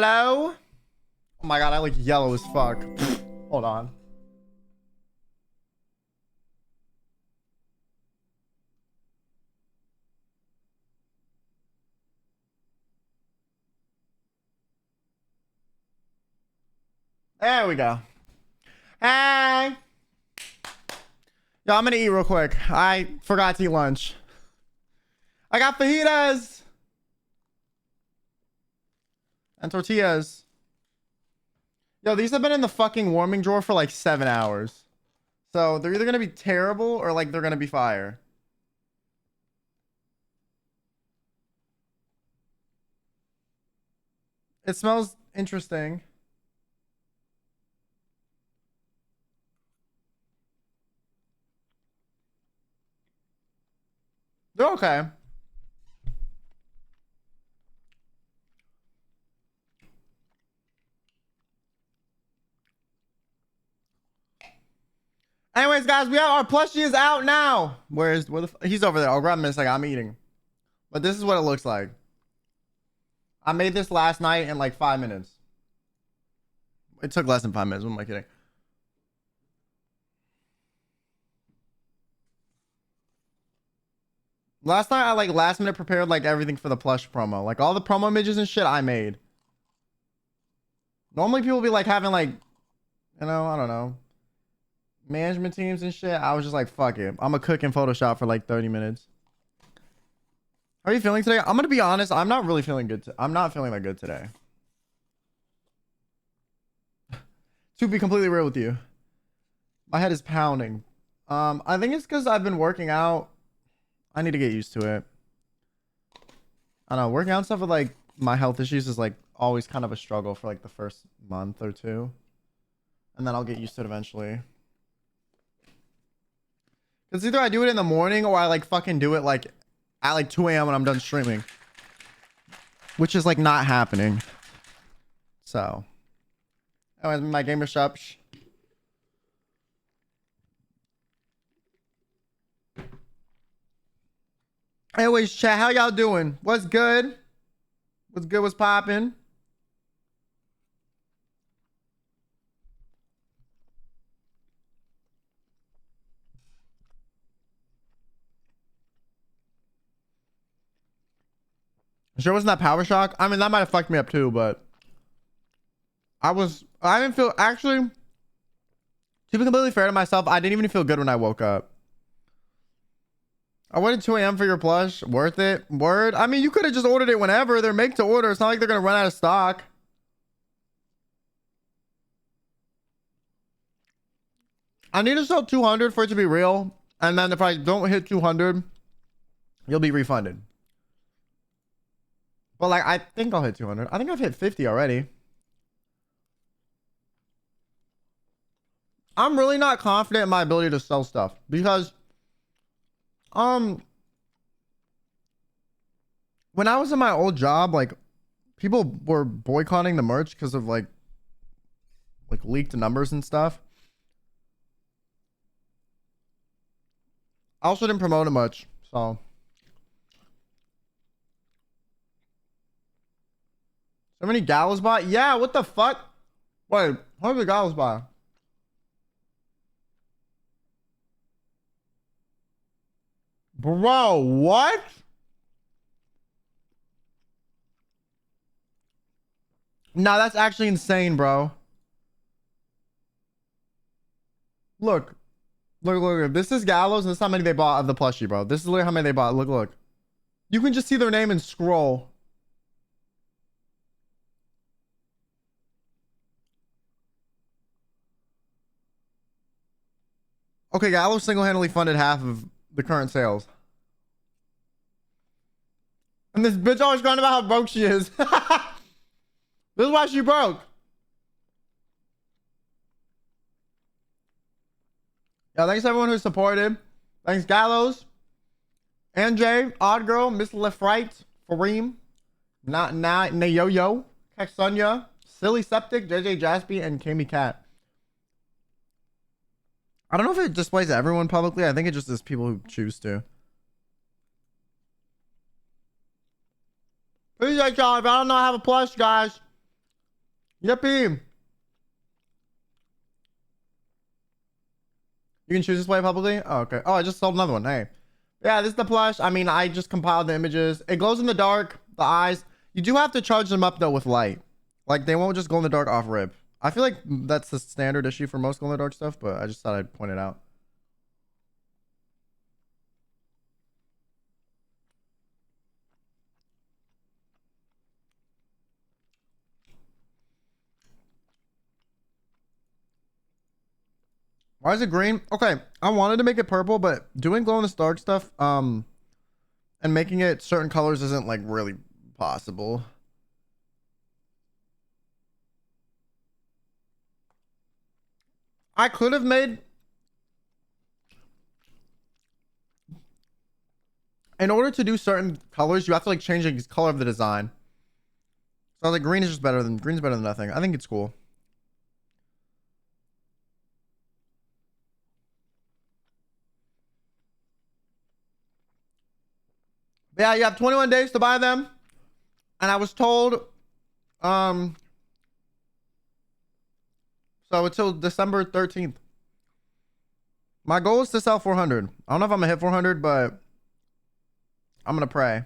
Hello? Oh my god, I look yellow as fuck. Hold on. There we go. Hey! Yo, I'm gonna eat real quick. I forgot to eat lunch. I got fajitas! And tortillas. Yo, these have been in the fucking warming drawer for like 7 hours. So they're either gonna be terrible or like they're gonna be fire. It smells interesting. They're okay. Anyways, guys, we have our plushie is out now. Where the he's over there. I'll grab him in a second. I'm eating. But this is what it looks like. I made this last night in like 5 minutes. It took less than 5 minutes. What am I kidding? Last night I like last minute prepared like everything for the plush promo. Like all the promo images and shit I made. Normally people be like having like, you know, I don't know, management teams and shit. I was just like, fuck it. I'm gonna cook in Photoshop for like 30 minutes. How are you feeling today? I'm gonna be honest. I'm not really feeling good. I'm not feeling that good today. To be completely real with you, my head is pounding. I think it's because I've been working out. I need to get used to it. I don't know. Working out stuff with like my health issues is like always kind of a struggle for like the first month or two, and then I'll get used to it eventually. Because either I do it in the morning or I like fucking do it like at like 2 a.m. when I'm done streaming, which is like not happening. So, anyways, my gamer shop. Anyways, chat, how y'all doing? What's good? What's good? What's popping? Sure wasn't that power shock? I mean, that might have fucked me up too, but I didn't feel, actually, to be completely fair to myself, I didn't even feel good when I woke up. I waited 2 a.m. for your plush. Worth it? Word? I mean, you could have just ordered it whenever. They're make to order. It's not like they're going to run out of stock. I need to sell 200 for it to be real. And then if I don't hit 200, you'll be refunded. But like, I think I'll hit 200. I think I've hit 50 already. I'm really not confident in my ability to sell stuff because when I was in my old job, like people were boycotting the merch because of like leaked numbers and stuff. I also didn't promote it much, so many gallows bought. Yeah, what the fuck? Wait, how many gallows buy? Bro, what? Nah, that's actually insane, bro. Look. Look. This is Gallows, and this is how many they bought of the plushie, bro. This is literally how many they bought. Look. You can just see their name and scroll. Okay, Gallows single-handedly funded half of the current sales. And this bitch always crying about how broke she is. This is why she broke. Yeah, thanks everyone who supported. Thanks Gallows, NJ, Odd Girl, Miss Lefrite, Fareem, Nayoyo, Kexunya, Silly Septic, JJ Jaspy, and Kami Cat. I don't know if it displays everyone publicly. I think it just is people who choose to. Appreciate y'all. If I don't know, I have a plush, guys. Yippee. You can choose display publicly? Oh, okay. Oh, I just sold another one. Hey. Yeah, this is the plush. I mean, I just compiled the images. It glows in the dark. The eyes. You do have to charge them up, though, with light. Like, they won't just glow in the dark off rip. I feel like that's the standard issue for most glow in the dark stuff, but I just thought I'd point it out. Why is it green? Okay, I wanted to make it purple, but doing glow in the dark stuff, and making it certain colors isn't like really possible. I could have made, in order to do certain colors, you have to like change the color of the design. So like green is just better than green's better than nothing. I think it's cool. But yeah, you have 21 days to buy them. And I was told, so until December 13th. My goal is to sell 400. I don't know if I'm gonna hit 400, but I'm gonna pray.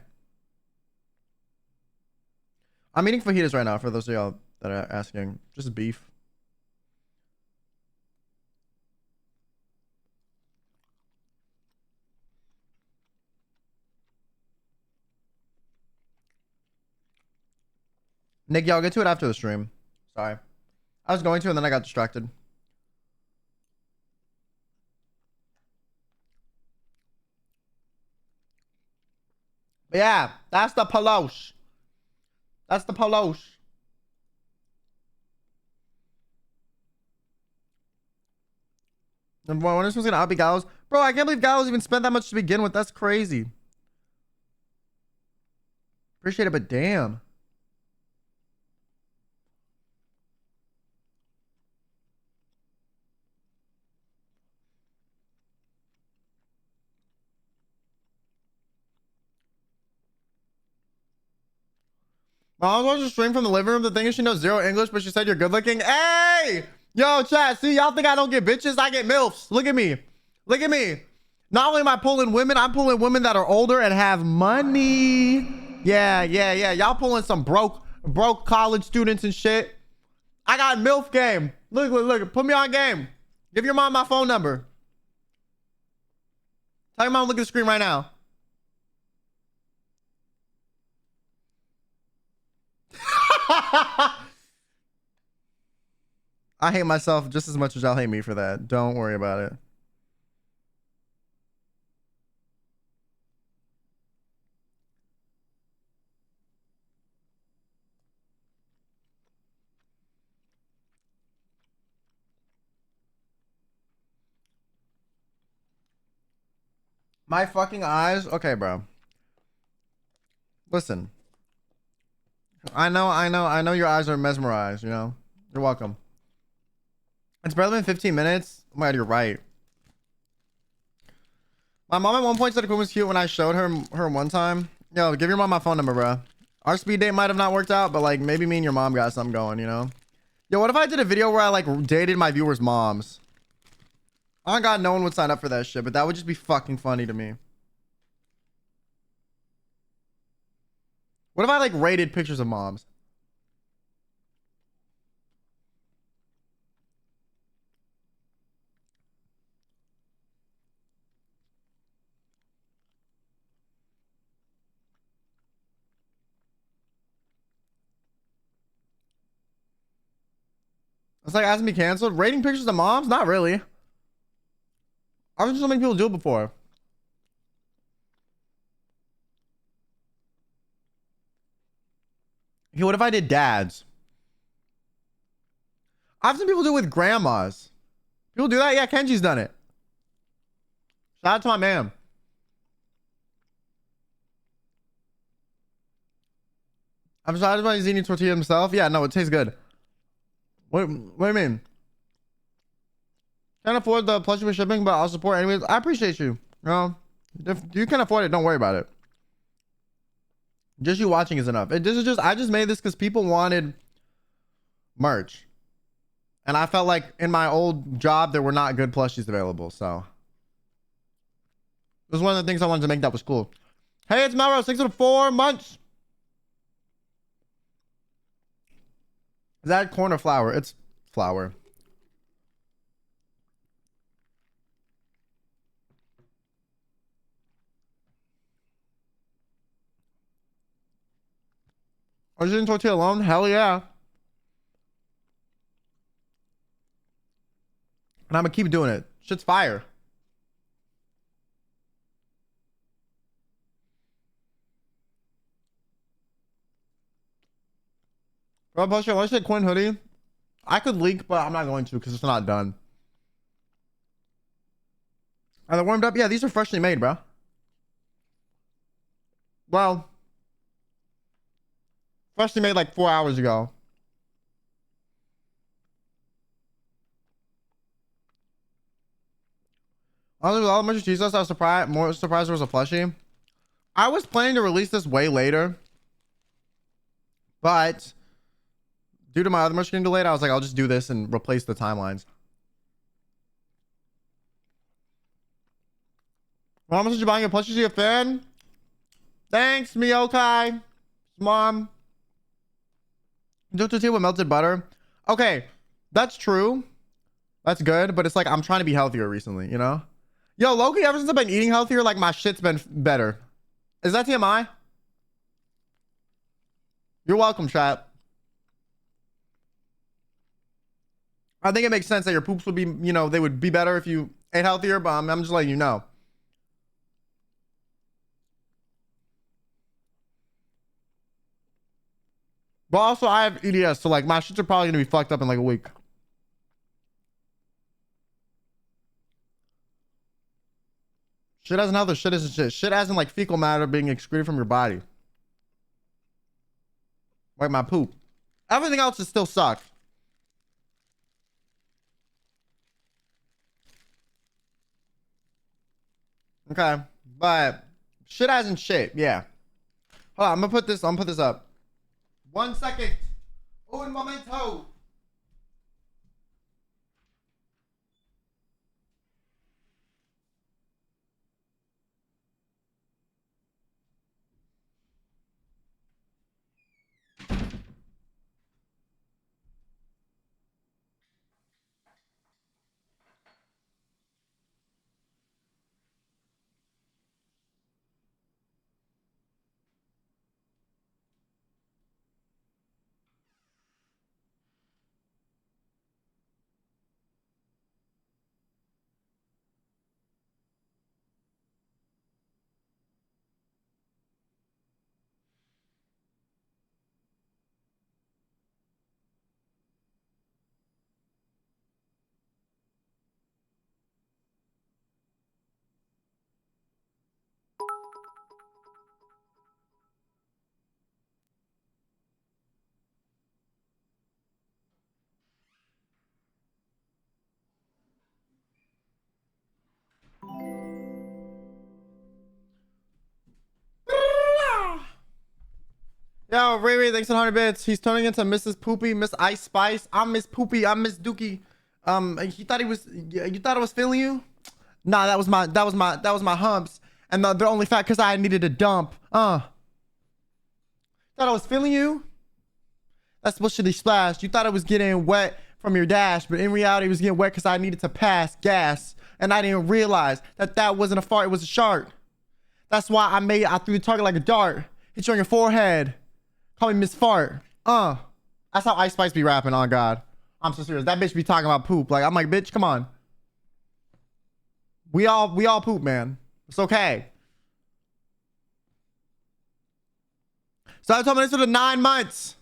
I'm eating fajitas right now for those of y'all that are asking. Just beef. Nick, y'all get to it after the stream. Sorry. I was going to and then I got distracted. But yeah, that's the Palosh. That's the Palosh. And when this was gonna outbe Gallows. Bro, I can't believe Gallows even spent that much to begin with. That's crazy. Appreciate it, but damn. I was watching a stream from the living room. The thing is, she knows zero English, but she said you're good looking. Hey! Yo, chat. See, y'all think I don't get bitches? I get MILFs. Look at me. Look at me. Not only am I pulling women, I'm pulling women that are older and have money. Yeah. Y'all pulling some broke college students and shit. I got MILF game. Look. Put me on game. Give your mom my phone number. Tell your mom to look at the screen right now. I hate myself just as much as y'all hate me for that. Don't worry about it. My fucking eyes. Okay, bro. Listen. I know your eyes are mesmerized, you know? You're welcome. It's barely been 15 minutes. Oh my God, you're right. My mom at one point said Quinn was cute when I showed her one time. Yo, give your mom my phone number, bro. Our speed date might have not worked out, but like maybe me and your mom got something going, you know? Yo, what if I did a video where I like dated my viewers' moms? Oh God, no one would sign up for that shit, but that would just be fucking funny to me. What if I like rated pictures of moms? It's like asking me canceled. Rating pictures of moms? Not really. I've seen so many people do it before. Hey, what if I did dads? I've seen people do it with grandmas. People do that? Yeah, Kenji's done it. Shout out to my man. I'm excited about he's eating tortilla himself. Yeah, no, it tastes good. What do you mean? Can't afford the Plushie for shipping, but I'll support anyways. I appreciate you. You know, if you can afford it, don't worry about it. Just you watching is enough. This is just, I just made this because people wanted merch. And I felt like in my old job, there were not good plushies available. So it was one of the things I wanted to make that was cool. Hey, it's Melrose. 6 to 4 months. Is that corn or flour? It's flour. Are you eating tortilla alone? Hell yeah. And I'm gonna keep doing it. Shit's fire. Bro, Plushie, I said Quinn hoodie. I could leak, but I'm not going to because it's not done. Are they warmed up? Yeah, these are freshly made, bro. Well, freshly made like 4 hours ago. Honestly, with all the much cheese sauce, I was more surprised there was a plushie. I was planning to release this way later, but due to my other much getting delayed, I was like, I'll just do this and replace the timelines. Well, how much did you buying a plushie? Is he a fan? Thanks, Miyokai. Mom. Do tortilla with melted butter. Okay, that's true. That's good, but it's like I'm trying to be healthier recently, you know? Yo, Loki, ever since I've been eating healthier, like my shit's been better. Is that TMI? You're welcome, chat. I think it makes sense that your poops would be, you know, they would be better if you ate healthier, but I'm just letting you know. But also, I have EDS, so like my shits are probably gonna be fucked up in like a week. Shit as in health or shit as in shit. Shit as in like fecal matter being excreted from your body. Like my poop. Everything else is still sucks. Okay, but shit as in shit, yeah. Hold on, I'm gonna put this up. 1 second. Un momento. Yo, Ray, thanks for 100 bits. He's turning into Mrs. Poopy, Miss Ice Spice. I'm Miss Poopy. I'm Miss Dookie. He thought he was. You thought I was feeling you? Nah, that was my humps. And they're only fat because I needed a dump. Thought I was feeling you? That's bullshitty splash. You thought I was getting wet from your dash, but in reality, it was getting wet because I needed to pass gas. And I didn't realize that that wasn't a fart, it was a shark. That's why I threw the target like a dart. Hit you on your forehead. Call me Miss Fart. That's how Ice Spice be rapping, on God. I'm so serious. That bitch be talking about poop. Like, I'm like, bitch, come on. We all poop, man. It's okay. So I told me this for the 9 months.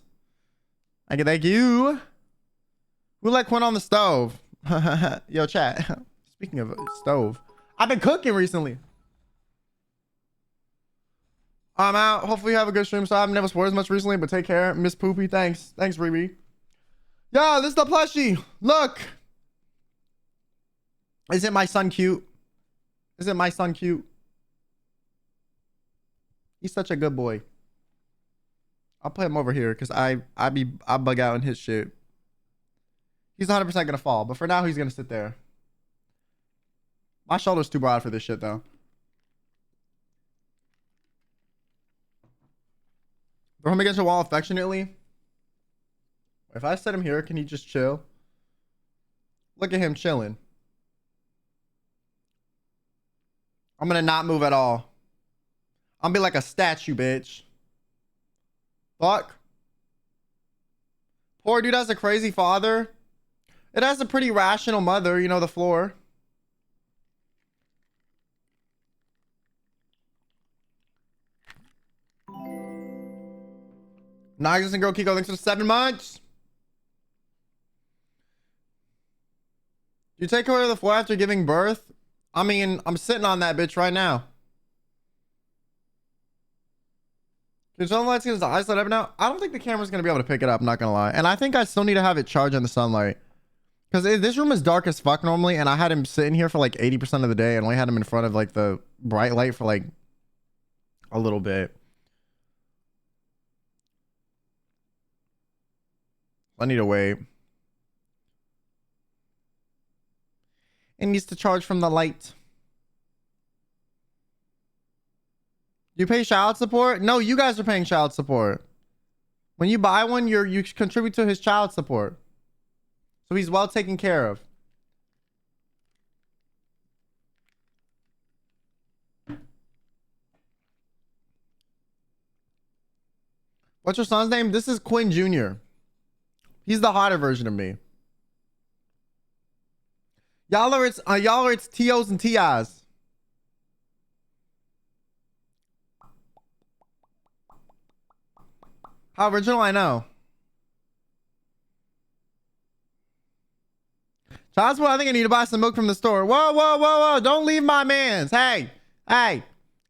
Thank you. Who let Quinn on the stove? Yo, chat. Speaking of stove, I've been cooking recently. I'm out. Hopefully you have a good stream. So I haven't never spoiled as much recently, but take care. Miss Poopy. Thanks, Riri. Yo, this is the plushie. Look. Isn't my son cute? Isn't my son cute? He's such a good boy. I'll play him over here because I bug out in his shit. He's 100% gonna fall, but for now he's gonna sit there. My shoulder's too broad for this shit though. Throw him against the wall affectionately. If I set him here, can he just chill? Look at him chilling. I'm gonna not move at all. I'm gonna be like a statue, bitch. Fuck. Poor dude has a crazy father. It has a pretty rational mother, you know, the floor. Nagas and Girl Kiko, thanks for 7 months. You take care of the floor after giving birth? I mean, I'm sitting on that bitch right now. Can you turn the lights against the eyes light up now? I don't think the camera's gonna be able to pick it up, not gonna lie. And I think I still need to have it charged in the sunlight. Because this room is dark as fuck normally, and I had him sitting here for like 80% of the day and only had him in front of like the bright light for like a little bit. I need to wait. It needs to charge from the light. You pay child support? No, you guys are paying child support. When you buy one, you contribute to his child support. So he's well taken care of. What's your son's name? This is Quinn Jr. He's the hotter version of me. Y'all are it's TOs and TIs. How original, I know. Child support, I think I need to buy some milk from the store. Whoa, whoa, whoa, whoa. Don't leave my mans. Hey, hey,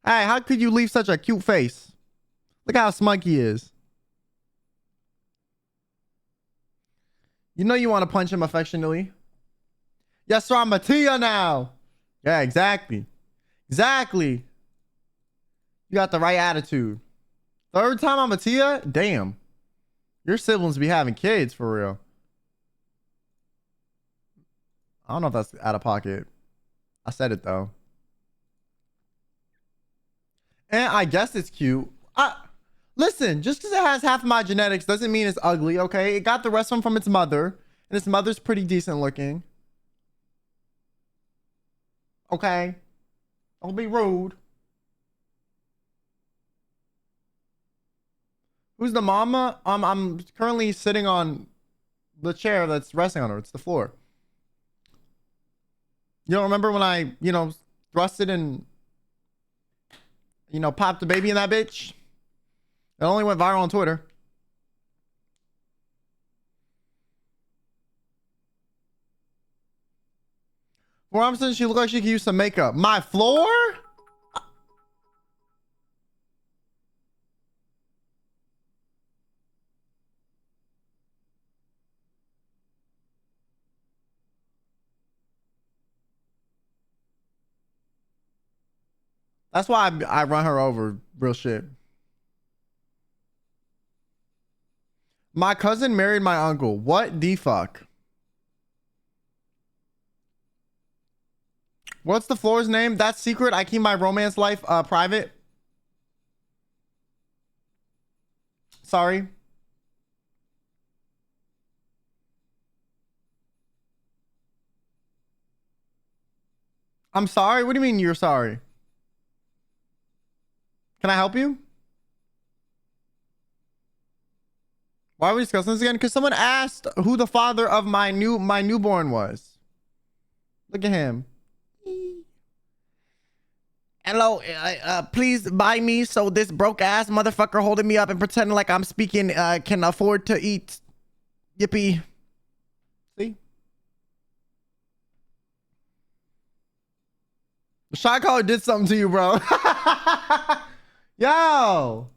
hey, how could you leave such a cute face? Look how smug he is. You know you want to punch him affectionately. Yes, sir, I'm a Tia now. Yeah, exactly. Exactly. You got the right attitude. Third time I'm a Tia? Damn. Your siblings be having kids for real. I don't know if that's out of pocket. I said it though. And I guess it's cute. Listen, just because it has half of my genetics doesn't mean it's ugly, okay? It got the rest of them from its mother. And its mother's pretty decent looking. Okay? Don't be rude. Who's the mama? I'm currently sitting on the chair that's resting on her. It's the floor. You don't remember when I, thrusted and, popped the baby in that bitch? It only went viral on Twitter. For Robinson, she looked like she could use some makeup. My floor? That's why I run her over. Real shit. My cousin married my uncle. What the fuck? What's the floor's name? That's secret. I keep my romance life private. Sorry. I'm sorry. What do you mean you're sorry? Can I help you? Why are we discussing this again? Because someone asked who the father of my newborn was. Look at him. Hello, please buy me so this broke ass motherfucker holding me up and pretending like I'm speaking can afford to eat. Yippee. See? The shot caller did something to you, bro. Yo.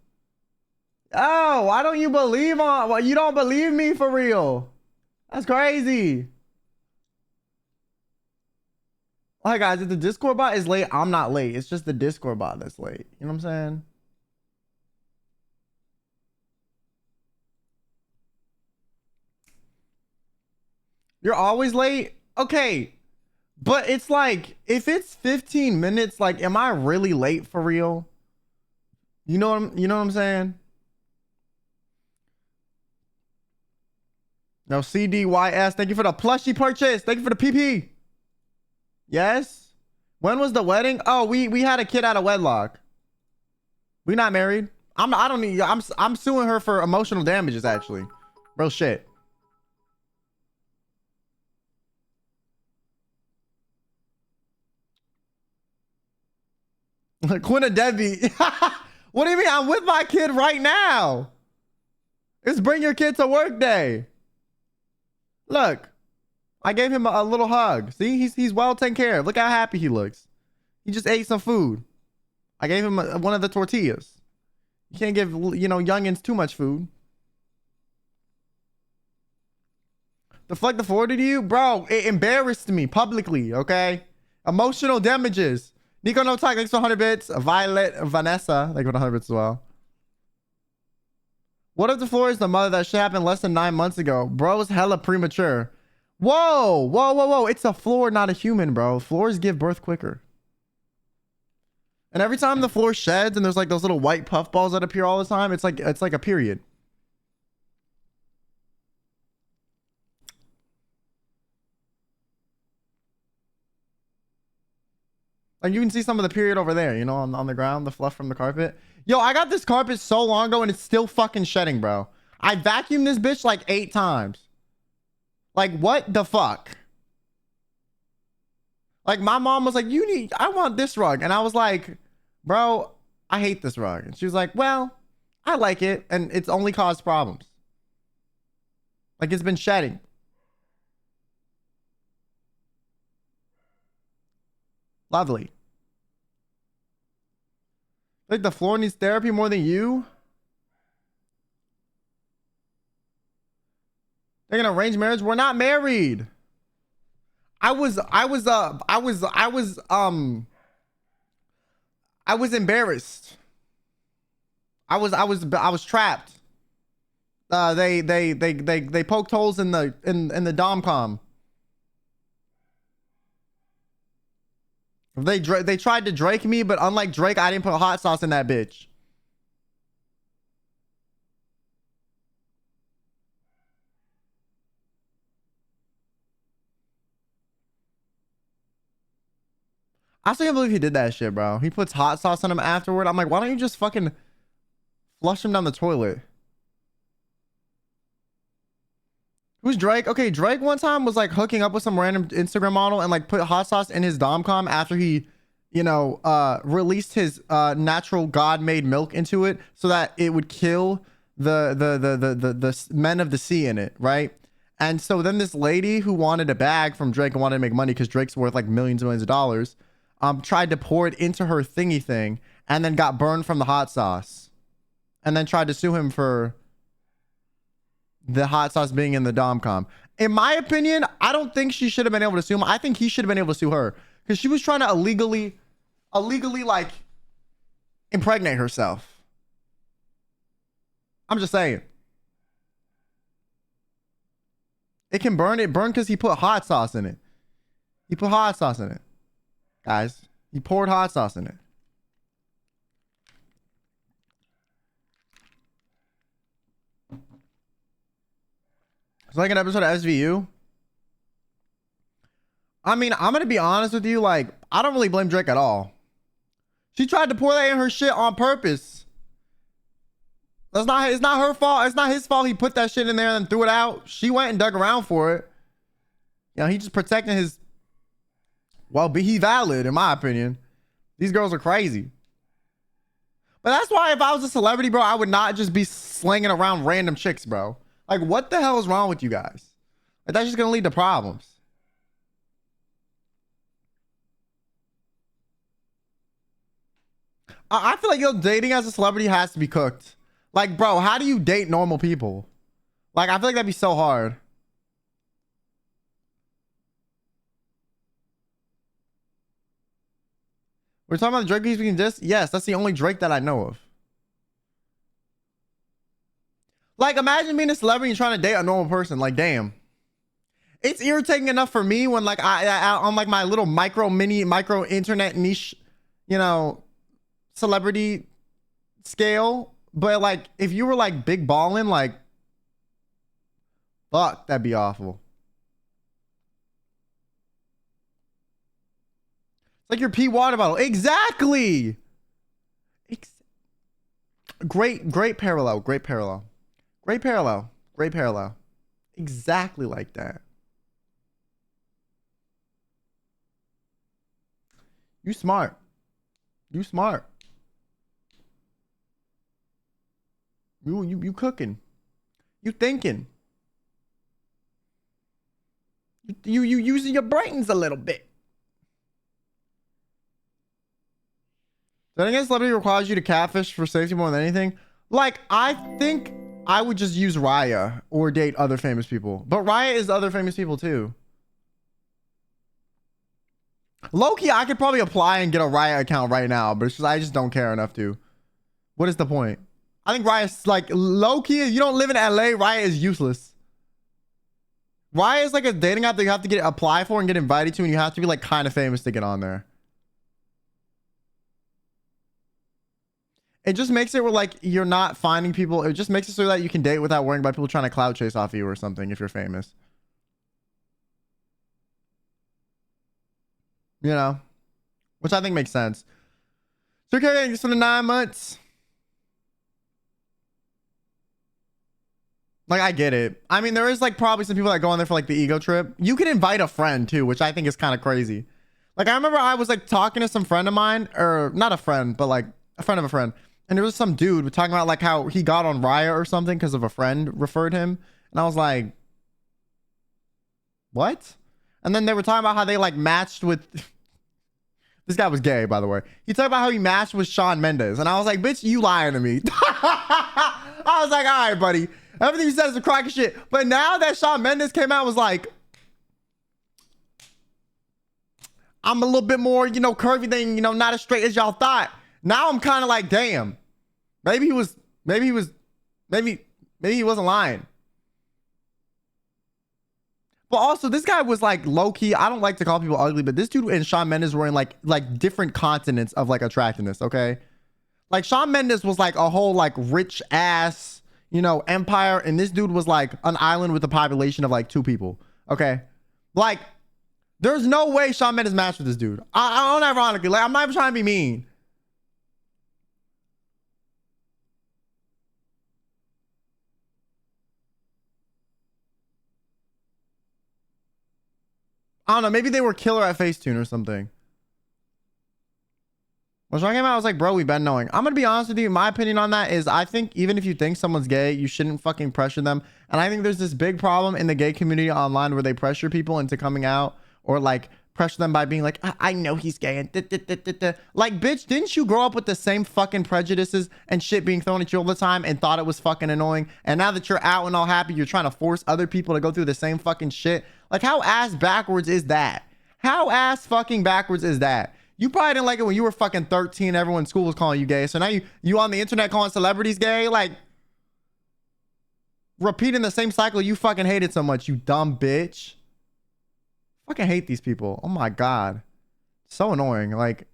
Oh, why don't you believe on? Well, you don't believe me for real. That's crazy. Alright guys, if the Discord bot is late, I'm not late. It's just the Discord bot that's late. You know what I'm saying? You're always late? Okay. But it's like, if it's 15 minutes, like, am I really late for real? You know what I'm saying? No, CDYS. Thank you for the plushie purchase. Thank you for the PP. Yes. When was the wedding? Oh, we had a kid out of wedlock. We not married. I don't need. I'm suing her for emotional damages. Actually, real shit. QuinnBenet. What do you mean? I'm with my kid right now. It's bring your kid to work day. Look, I gave him a little hug. See, he's well taken care of. Look how happy he looks. He just ate some food. I gave him one of the tortillas. You can't give, youngins too much food. Deflect the 40 to you? Bro, it embarrassed me publicly, okay? Emotional damages. Nico No Talk, thanks for 100 bits. Violet Vanessa, thank you for 100 bits as well. What if the floor is the mother? That shit happened less than 9 months ago. Bro's hella premature. Whoa. It's a floor, not a human, bro. Floors give birth quicker. And every time the floor sheds and there's like those little white puff balls that appear all the time, it's like a period. Like you can see some of the period over there, on the ground, the fluff from the carpet. Yo, I got this carpet so long ago and it's still fucking shedding, bro. I vacuumed this bitch like 8 times. Like, what the fuck? Like, my mom was like, I want this rug. And I was like, bro, I hate this rug. And she was like, well, I like it. And it's only caused problems. Like, it's been shedding. Lovely. Like, the floor needs therapy more than you? They're gonna arrange marriage. We're not married. I was embarrassed. I was trapped. They poked holes in the dom-com. They tried to Drake me, but unlike Drake, I didn't put hot sauce in that bitch. I still can't believe he did that shit, bro. He puts hot sauce on him afterward. I'm like, why don't you just fucking flush him down the toilet? Who's Drake? Okay, Drake one time was like hooking up with some random Instagram model and like put hot sauce in his dom-com after he, released his natural God-made milk into it so that it would kill the men of the sea in it, right? And so then this lady who wanted a bag from Drake and wanted to make money because Drake's worth like millions and millions of dollars, tried to pour it into her thingy thing and then got burned from the hot sauce and then tried to sue him for the hot sauce being in the dom-com. In my opinion, I don't think she should have been able to sue him. I think he should have been able to sue her because she was trying to illegally like impregnate herself. I'm just saying. It can burn. It burned because he put hot sauce in it. He put hot sauce in it. Guys, he poured hot sauce in it. It's like an episode of SVU. I mean, I'm gonna be honest with you. Like, I don't really blame Drake at all. She tried to pour that in her shit on purpose. It's not her fault. It's not his fault. He put that shit in there and then threw it out. She went and dug around for it. He just protecting his. Well, be he valid in my opinion. These girls are crazy. But that's why if I was a celebrity, bro, I would not just be slinging around random chicks, bro. Like, what the hell is wrong with you guys? Like, that's just gonna lead to problems. I feel like dating as a celebrity has to be cooked. Like, bro, how do you date normal people? Like, I feel like that'd be so hard. We're talking about the Drake he's speaking this? Yes, that's the only Drake that I know of. Like, imagine being a celebrity and trying to date a normal person. Like, damn. It's irritating enough for me when like I on like my little micro internet niche, you know, celebrity scale. But like if you were like big balling, like fuck, that'd be awful. It's like your pee water bottle. Exactly. Great parallel. Great parallel. Great parallel. Great parallel. Exactly like that. You smart. You smart. You cooking. You thinking. You using your brains a little bit. So I guess celebrity requires you to catfish for safety more than anything. Like, I think I would just use Raya or date other famous people. But Raya is other famous people too. Low-key, I could probably apply and get a Raya account right now, but it's just, I just don't care enough to. What is the point? I think Raya's like, low-key, if you don't live in LA, Raya is useless. Raya is like a dating app that you have to apply for and get invited to, and you have to be like kind of famous to get on there. It just makes it where like you're not finding people. It just makes it so that you can date without worrying about people trying to clout chase off you or something if you're famous. You know, which I think makes sense. So okay, just for the 9 months. Like, I get it. I mean, there is like probably some people that go on there for like the ego trip. You can invite a friend too, which I think is kind of crazy. Like, I remember I was like talking to some friend of mine, or not a friend, but like a friend of a friend. And there was some dude talking about like how he got on Raya or something because of a friend referred him. And I was like, what? And then they were talking about how they like matched with... This guy was gay, by the way. He talked about how he matched with Shawn Mendes. And I was like, bitch, you lying to me. I was like, all right, buddy. Everything you said is a crock of shit. But now that Shawn Mendes came out, was like, I'm a little bit more, you know, curvy than, you know, not as straight as y'all thought. Now I'm kind of like, damn. Maybe he wasn't lying. But also, this guy was like low-key. I don't like to call people ugly, but this dude and Shawn Mendes were in like different continents of like attractiveness, okay? Like Shawn Mendes was like a whole like rich ass, you know, empire, and this dude was like an island with a population of like 2 people, okay? Like, there's no way Shawn Mendes matched with this dude. I don't ironically, like, I'm not even trying to be mean. I don't know. Maybe they were killer at Facetune or something. When Sean came out, I was like, bro, we've been knowing. I'm going to be honest with you. My opinion on that is I think even if you think someone's gay, you shouldn't fucking pressure them. And I think there's this big problem in the gay community online where they pressure people into coming out, or like pressure them by being like, I know he's gay. And like, bitch, didn't you grow up with the same fucking prejudices and shit being thrown at you all the time and thought it was fucking annoying? And now that you're out and all happy, you're trying to force other people to go through the same fucking shit. Like, how ass backwards is that? How ass fucking backwards is that? You probably didn't like it when you were fucking 13. Everyone in school was calling you gay. So now you on the internet calling celebrities gay? Like, repeating the same cycle you fucking hated so much, you dumb bitch. Fucking hate these people. Oh my God. So annoying. Like,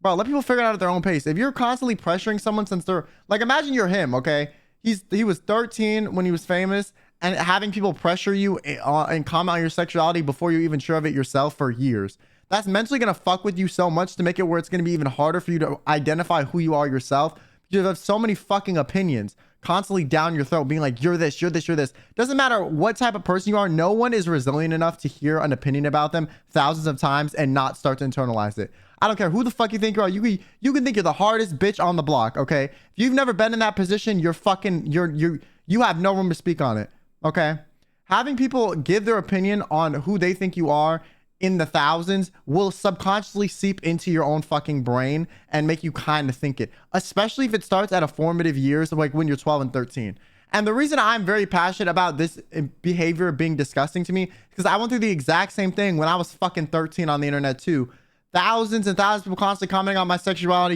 bro, let people figure it out at their own pace. If you're constantly pressuring someone since they're... Like, imagine you're him, okay? He was 13 when he was famous, and having people pressure you and comment on your sexuality before you're even sure of it yourself for years. That's mentally going to fuck with you so much to make it where it's going to be even harder for you to identify who you are yourself. You have so many fucking opinions constantly down your throat being like, you're this, you're this, you're this. Doesn't matter what type of person you are. No one is resilient enough to hear an opinion about them thousands of times and not start to internalize it. I don't care who the fuck you think you are. You can think you're the hardest bitch on the block, okay? If you've never been in that position, you're fucking, you have no room to speak on it, okay? Having people give their opinion on who they think you are in the thousands will subconsciously seep into your own fucking brain and make you kind of think it, especially if it starts at a formative years, like when you're 12 and 13. And the reason I'm very passionate about this behavior being disgusting to me is because I went through the exact same thing when I was fucking 13 on the internet too. Thousands and thousands of people constantly commenting on my sexuality,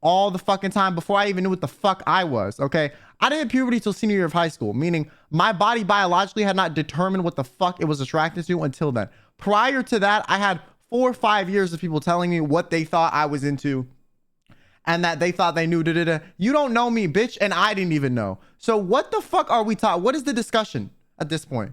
all the fucking time before I even knew what the fuck I was, okay? I didn't hit puberty till senior year of high school, meaning my body biologically had not determined what the fuck it was attracted to until then. Prior to that, I had 4 or 5 years of people telling me what they thought I was into and that they thought they knew. You don't know me, bitch, and I didn't even know. So what the fuck are we talking? What is the discussion at this point?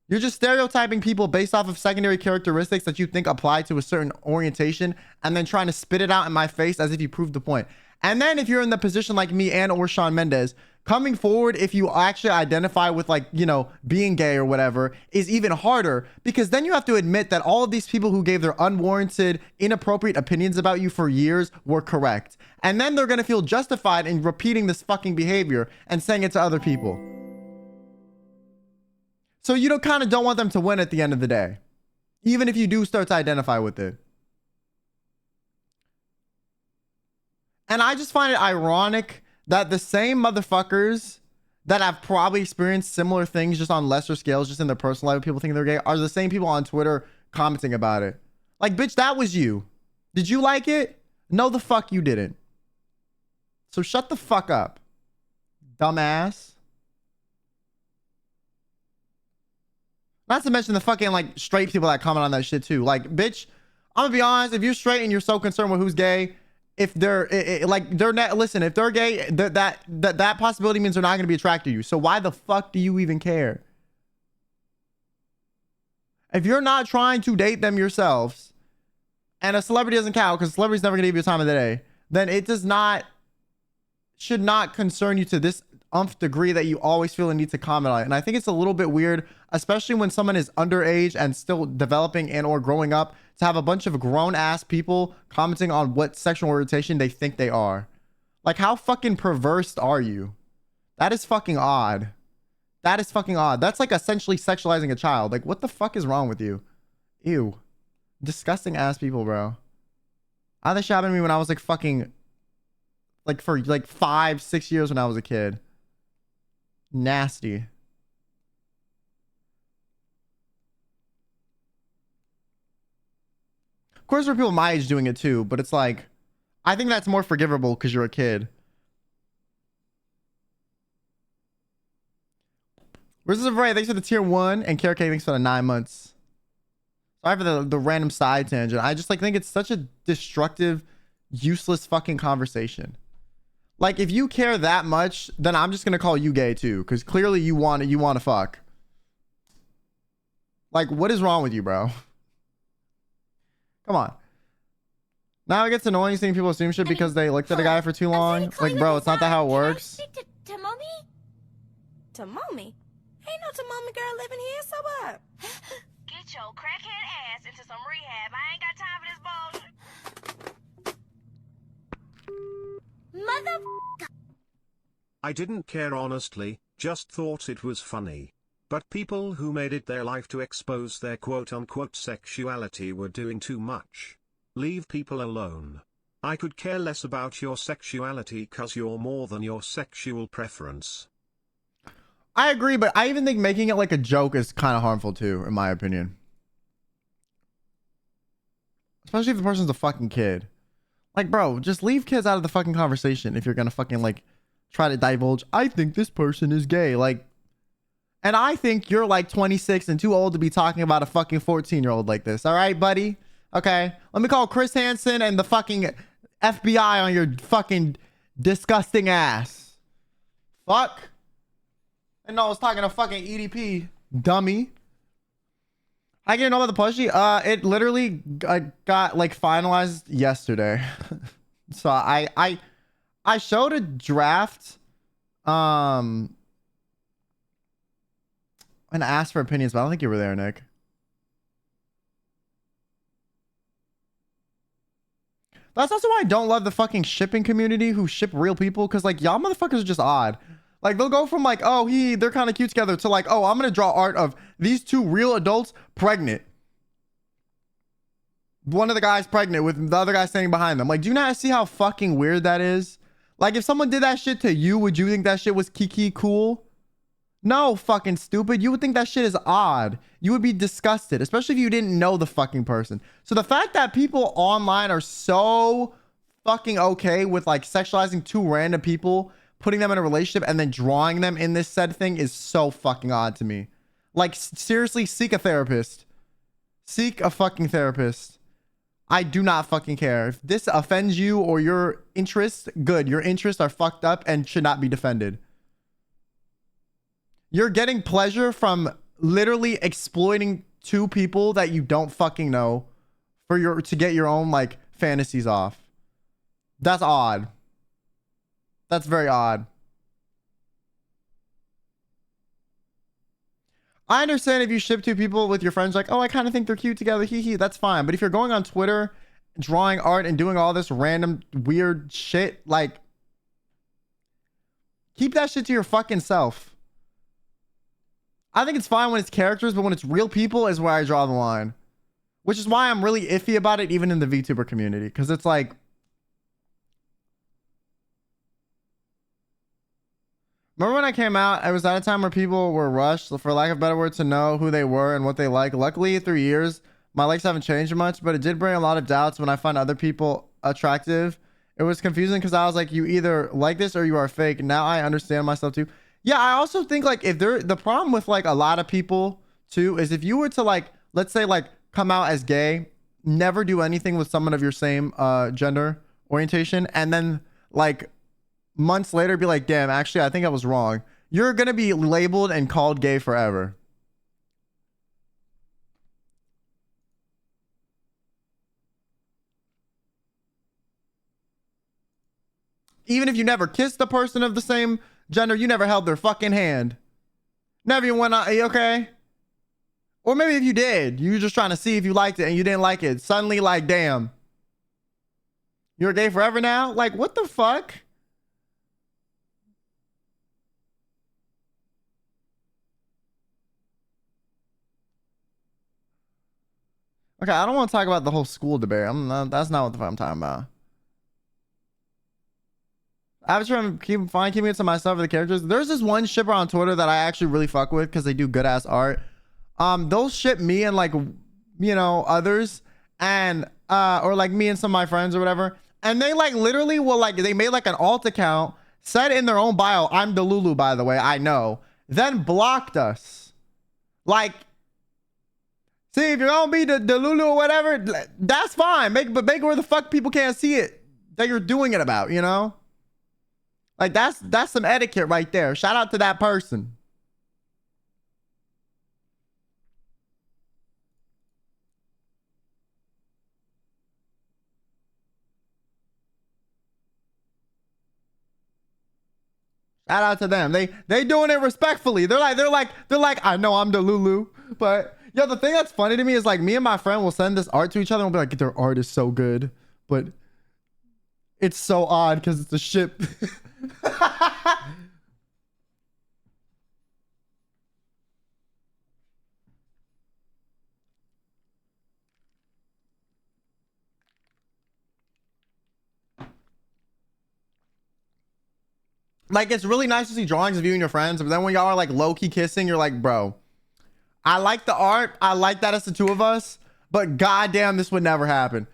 You're just stereotyping people based off of secondary characteristics that you think apply to a certain orientation and then trying to spit it out in my face as if you proved the point. And then if you're in the position like me and or Shawn Mendes, coming forward if you actually identify with, like, you know, being gay or whatever is even harder, because then you have to admit that all of these people who gave their unwarranted, inappropriate opinions about you for years were correct. And then they're going to feel justified in repeating this fucking behavior and saying it to other people. So you don't kind of don't want them to win at the end of the day, even if you do start to identify with it. And I just find it ironic that the same motherfuckers that have probably experienced similar things just on lesser scales, just in their personal life, people think they're gay, are the same people on Twitter commenting about it. Like, bitch, that was you. Did you like it? No, the fuck you didn't. So shut the fuck up, dumbass. Not to mention the fucking, like, straight people that comment on that shit too. Like, bitch, I'm gonna be honest, if you're straight and you're so concerned with who's gay, if they're like, they're not, listen, if they're gay, that possibility means they're not going to be attracted to you. So why the fuck do you even care? If you're not trying to date them yourselves, and a celebrity doesn't count because celebrity's never going to give you the time of the day, then it should not concern you to this degree that you always feel the need to comment on it. And I think it's a little bit weird, especially when someone is underage and still developing and or growing up, to have a bunch of grown ass people commenting on what sexual orientation they think they are. Like, how fucking perverse are you? That is fucking odd. That is fucking odd. That's like essentially sexualizing a child. Like, what the fuck is wrong with you? Ew. Disgusting ass people, bro. I had this shit happen to me when I was like fucking, like, for like 5-6 years when I was a kid. Nasty. Of course, there are people my age doing it too, but it's like, I think that's more forgivable because you're a kid. Versus a variety, thanks for the tier 1, and KRK, thanks for the 9 months. Sorry for the random side tangent. I just like think it's such a destructive, useless fucking conversation. Like, if you care that much, then I'm just gonna call you gay too, because clearly you want to fuck. Like, what is wrong with you, bro? Come on. Now it gets annoying seeing people assume shit because they looked at a guy for too long. Like, bro, it's not that how it works. Tomomi? Tomomi? Ain't no Tomomi girl living here, so what? Get your crackhead ass into some rehab. I ain't got time for this bullshit. Mother... I didn't care honestly, just thought it was funny. But people who made it their life to expose their quote-unquote sexuality were doing too much. Leave people alone. I could care less about your sexuality cause you're more than your sexual preference. I agree, but I even think making it like a joke is kind of harmful too, in my opinion. Especially if the person's a fucking kid. Like, bro, just leave kids out of the fucking conversation if you're gonna fucking, like, try to divulge, I think this person is gay. Like, and I think you're like 26 and too old to be talking about a fucking 14-year-old like this. All right, buddy? Okay. Let me call Chris Hansen and the fucking FBI on your fucking disgusting ass. Fuck. And no, I was talking to fucking EDP, dummy. I didn't know about the plushie. It literally got like finalized yesterday. So I showed a draft. And asked for opinions, but I don't think you were there, Nick. That's also why I don't love the fucking shipping community who ship real people, because like y'all motherfuckers are just odd. Like they'll go from like, oh, they're kind of cute together to like, oh, I'm gonna draw art of these two real adults pregnant. One of the guys pregnant with the other guy standing behind them. Like, do you not see how fucking weird that is? Like, if someone did that shit to you, would you think that shit was kiki cool? No, fucking stupid. You would think that shit is odd. You would be disgusted, especially if you didn't know the fucking person. So the fact that people online are so fucking okay with like sexualizing two random people, putting them in a relationship, and then drawing them in this said thing is so fucking odd to me. Like, seriously, seek a therapist. Seek a fucking therapist. I do not fucking care. If this offends you or your interests, good. Your interests are fucked up and should not be defended. You're getting pleasure from literally exploiting two people that you don't fucking know to get your own like fantasies off. That's odd. That's very odd. I understand if you ship two people with your friends, like, oh, I kind of think they're cute together, hee hee, that's fine. But if you're going on Twitter, drawing art and doing all this random weird shit, like, keep that shit to your fucking self. I think it's fine when it's characters, but when it's real people is where I draw the line. Which is why I'm really iffy about it, even in the VTuber community. Because it's like, remember when I came out, I was at a time where people were rushed, for lack of a better word, to know who they were and what they like. Luckily, through years, my likes haven't changed much, but it did bring a lot of doubts when I find other people attractive. It was confusing because I was like, you either like this or you are fake. Now I understand myself too. Yeah, I also think like if the problem with like a lot of people too is if you were to like, let's say like come out as gay, never do anything with someone of your same gender orientation, and then like months later be like, damn, actually I think I was wrong, you're gonna be labeled and called gay forever. Even if you never kissed a person of the same gender, you never held their fucking hand, never even went on, okay? Or maybe if you did, you were just trying to see if you liked it and you didn't like it, suddenly like, damn, you're gay forever now? Like, what the fuck? Okay, I don't want to talk about the whole school debate. That's not what the fuck I'm talking about. I was trying to keeping it to myself for the characters. There's this one shipper on Twitter that I actually really fuck with because they do good ass art. They'll ship me and like, you know, others, and or like me and some of my friends or whatever. And they like literally will like, they made like an alt account, said in their own bio, I'm Delulu, by the way, I know, then blocked us. Like, see, if you're gonna be the Delulu or whatever, that's fine. But make it where the fuck people can't see it that you're doing it about, you know? Like that's some etiquette right there. Shout out to that person. Shout out to them. They doing it respectfully. They're like, I know I'm Delulu, but yo, the thing that's funny to me is like me and my friend will send this art to each other and we'll be like, their art is so good, but it's so odd because it's a ship. Like, it's really nice to see drawings of you and your friends, but then when y'all are like low-key kissing, you're like, bro, I like the art, I like that it's the two of us, but goddamn, this would never happen.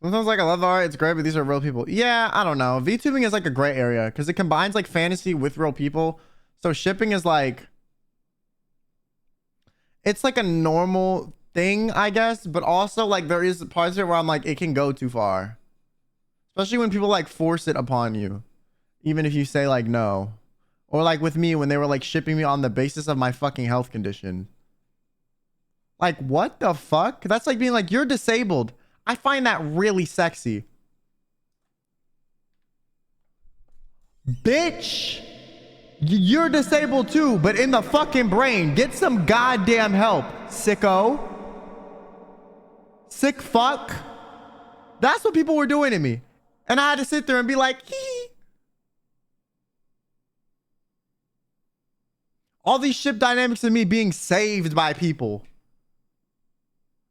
Sometimes like I love the art, it's great, but these are real people. Yeah, I don't know. VTubing is like a gray area because it combines like fantasy with real people. So shipping is like, it's like a normal thing, I guess, but also like there is parts of it where I'm like, it can go too far. Especially when people like force it upon you, even if you say like no. Or like with me when they were like shipping me on the basis of my fucking health condition. Like, what the fuck? That's like being like, you're disabled. I find that really sexy. Bitch, you're disabled too, but in the fucking brain. Get some goddamn help, sicko. Sick fuck. That's what people were doing to me. And I had to sit there and be like, hee. All these ship dynamics of me being saved by people.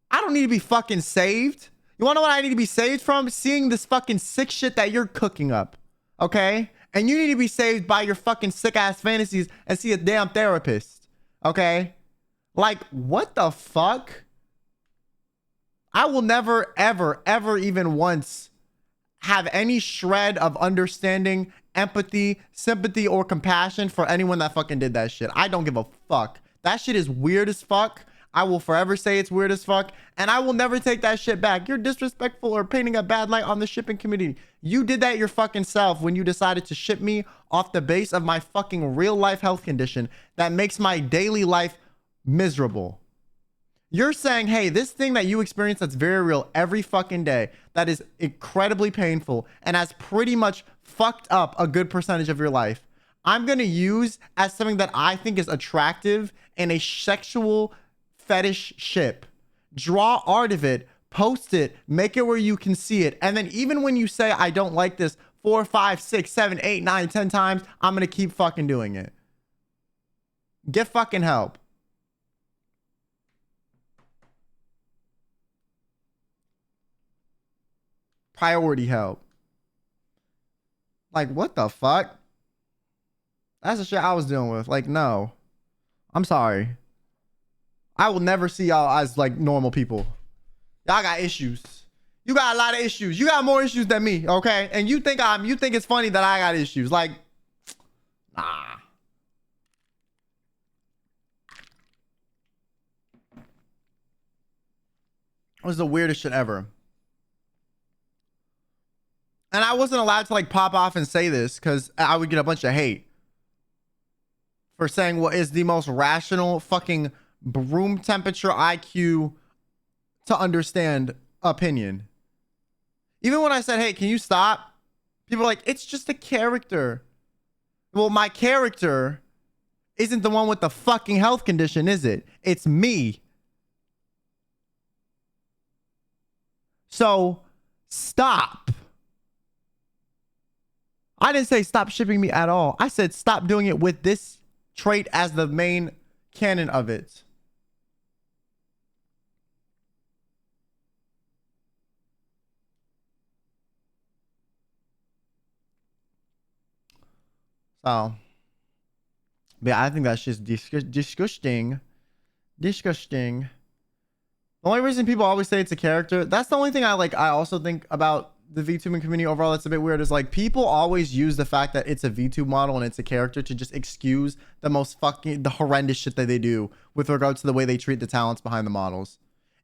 I don't need to be fucking saved. You wanna know what I need to be saved from? Seeing this fucking sick shit that you're cooking up. Okay? And you need to be saved by your fucking sick ass fantasies and see a damn therapist. Okay? Like, what the fuck? I will never, ever, ever even once have any shred of understanding, empathy, sympathy, or compassion for anyone that fucking did that shit. I don't give a fuck. That shit is weird as fuck. I will forever say it's weird as fuck, and I will never take that shit back. You're disrespectful or painting a bad light on the shipping community. You did that your fucking self when you decided to ship me off the base of my fucking real life health condition that makes my daily life miserable. You're saying, hey, this thing that you experience that's very real every fucking day, that is incredibly painful and has pretty much fucked up a good percentage of your life, I'm going to use as something that I think is attractive in a sexual fetish ship. Draw art of it, post it, make it where you can see it. And then even when you say, I don't like this 4, 5, 6, 7, 8, 9, 10 times, I'm going to keep fucking doing it. Get fucking help. Priority help. Like, what the fuck? That's the shit I was dealing with. Like, no. I'm sorry. I will never see y'all as like normal people. Y'all got issues. You got a lot of issues. You got more issues than me, okay? And you think it's funny that I got issues. Like, nah. It was the weirdest shit ever. And I wasn't allowed to like pop off and say this because I would get a bunch of hate for saying what is the most rational fucking room temperature IQ to understand opinion. Even when I said, hey, can you stop? People are like, it's just a character. Well, my character isn't the one with the fucking health condition, is it? It's me. So stop. I didn't say stop shipping me at all. I said stop doing it with this trait as the main canon of it. So, but I think that's just disgusting. Disgusting. The only reason people always say it's a character, that's the only thing I like. I also think about the VTubing community overall that's a bit weird is like people always use the fact that it's a VTube model and it's a character to just excuse the horrendous shit that they do with regards to the way they treat the talents behind the models.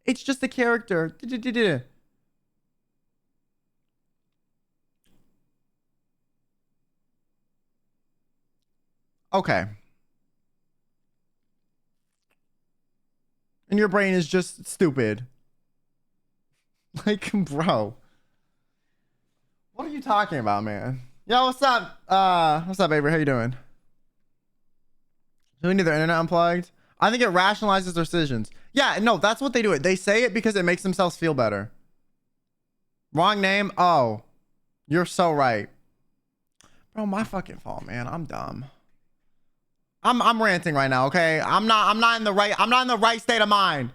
It's just a character. Okay. And your brain is just stupid. Like, bro. What are you talking about, man? Yo, what's up? What's up, baby? How you doing? Do we need their internet unplugged? I think it rationalizes their decisions. Yeah, no, that's what they do. They say it because it makes themselves feel better. Wrong name? Oh. You're so right. Bro, my fucking fault, man. I'm dumb. I'm ranting right now, okay? I'm not in the right state of mind.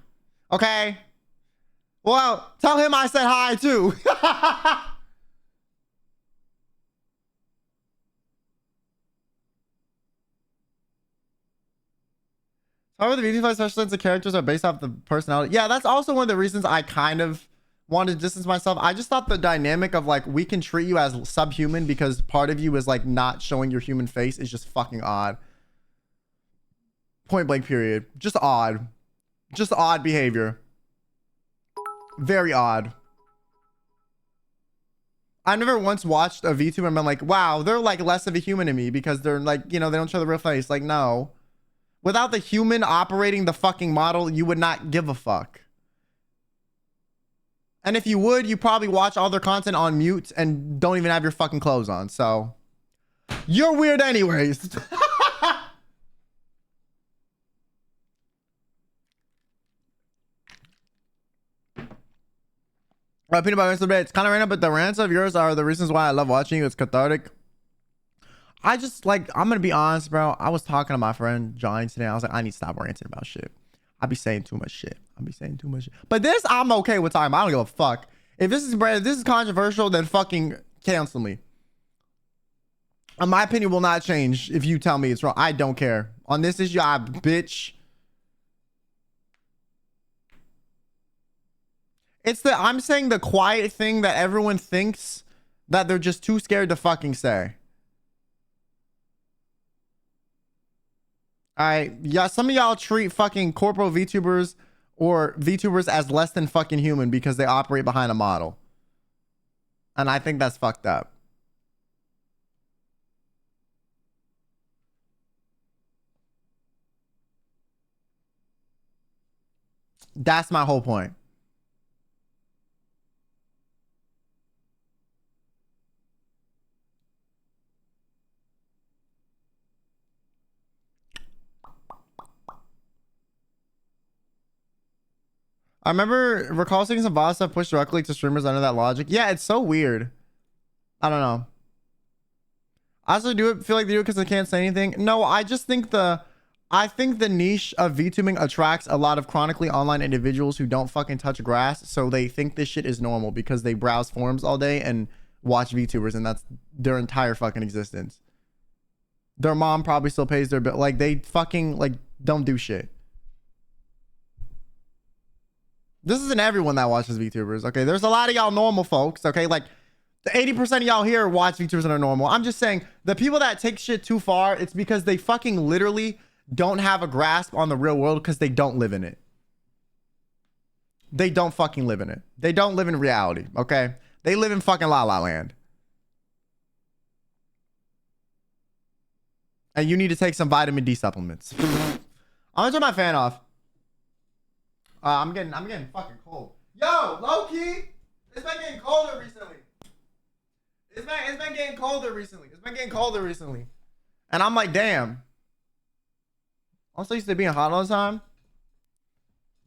Okay? Well, tell him I said hi too. However, the VTubing specialists and characters are based off the personality. Yeah, that's also one of the reasons I kind of wanted to distance myself. I just thought the dynamic of like, we can treat you as subhuman because part of you is like not showing your human face is just fucking odd. Point blank period. Just odd. Just odd behavior. Very odd. I never once watched a VTuber and been like, wow, they're like less of a human to me because they're like, you know, they don't show the real face. Like, no. Without the human operating the fucking model, you would not give a fuck. And if you would, you probably watch all their content on mute and don't even have your fucking clothes on. So you're weird anyways. Peanut butter rants it's kind of random, but the rants of yours are the reasons why I love watching you. It's cathartic. I just like, I'm gonna be honest, bro. I was talking to my friend Johnny today. I was like, I need to stop ranting about shit. I be saying too much shit. But this, I'm okay with talking about. I don't give a fuck. If this is controversial, then fucking cancel me. My opinion will not change if you tell me it's wrong. I don't care. On this issue, bitch. I'm saying the quiet thing that everyone thinks that they're just too scared to fucking say. All right. Yeah, some of y'all treat fucking corporal VTubers or VTubers as less than fucking human because they operate behind a model. And I think that's fucked up. That's my whole point. I remember recall seeing some VODs stuff pushed directly to streamers under that logic. Yeah, it's so weird. I don't know. I also feel like they do it because they can't say anything. No, I just think the niche of VTubing attracts a lot of chronically online individuals who don't fucking touch grass, so they think this shit is normal because they browse forums all day and watch VTubers, and that's their entire fucking existence. Their mom probably still pays their bill. Like, they fucking, like, don't do shit. This isn't everyone that watches VTubers, okay? There's a lot of y'all normal folks, okay? Like, the 80% of y'all here watch VTubers and are normal. I'm just saying, the people that take shit too far, it's because they fucking literally don't have a grasp on the real world because they don't live in it. They don't fucking live in it. They don't live in reality, okay? They live in fucking La La Land. And you need to take some vitamin D supplements. I'm gonna turn my fan off. I'm getting fucking cold. Yo, low key, it's been getting colder recently. It's been getting colder recently. It's been getting colder recently. And I'm like, damn. Also used to being hot all the time.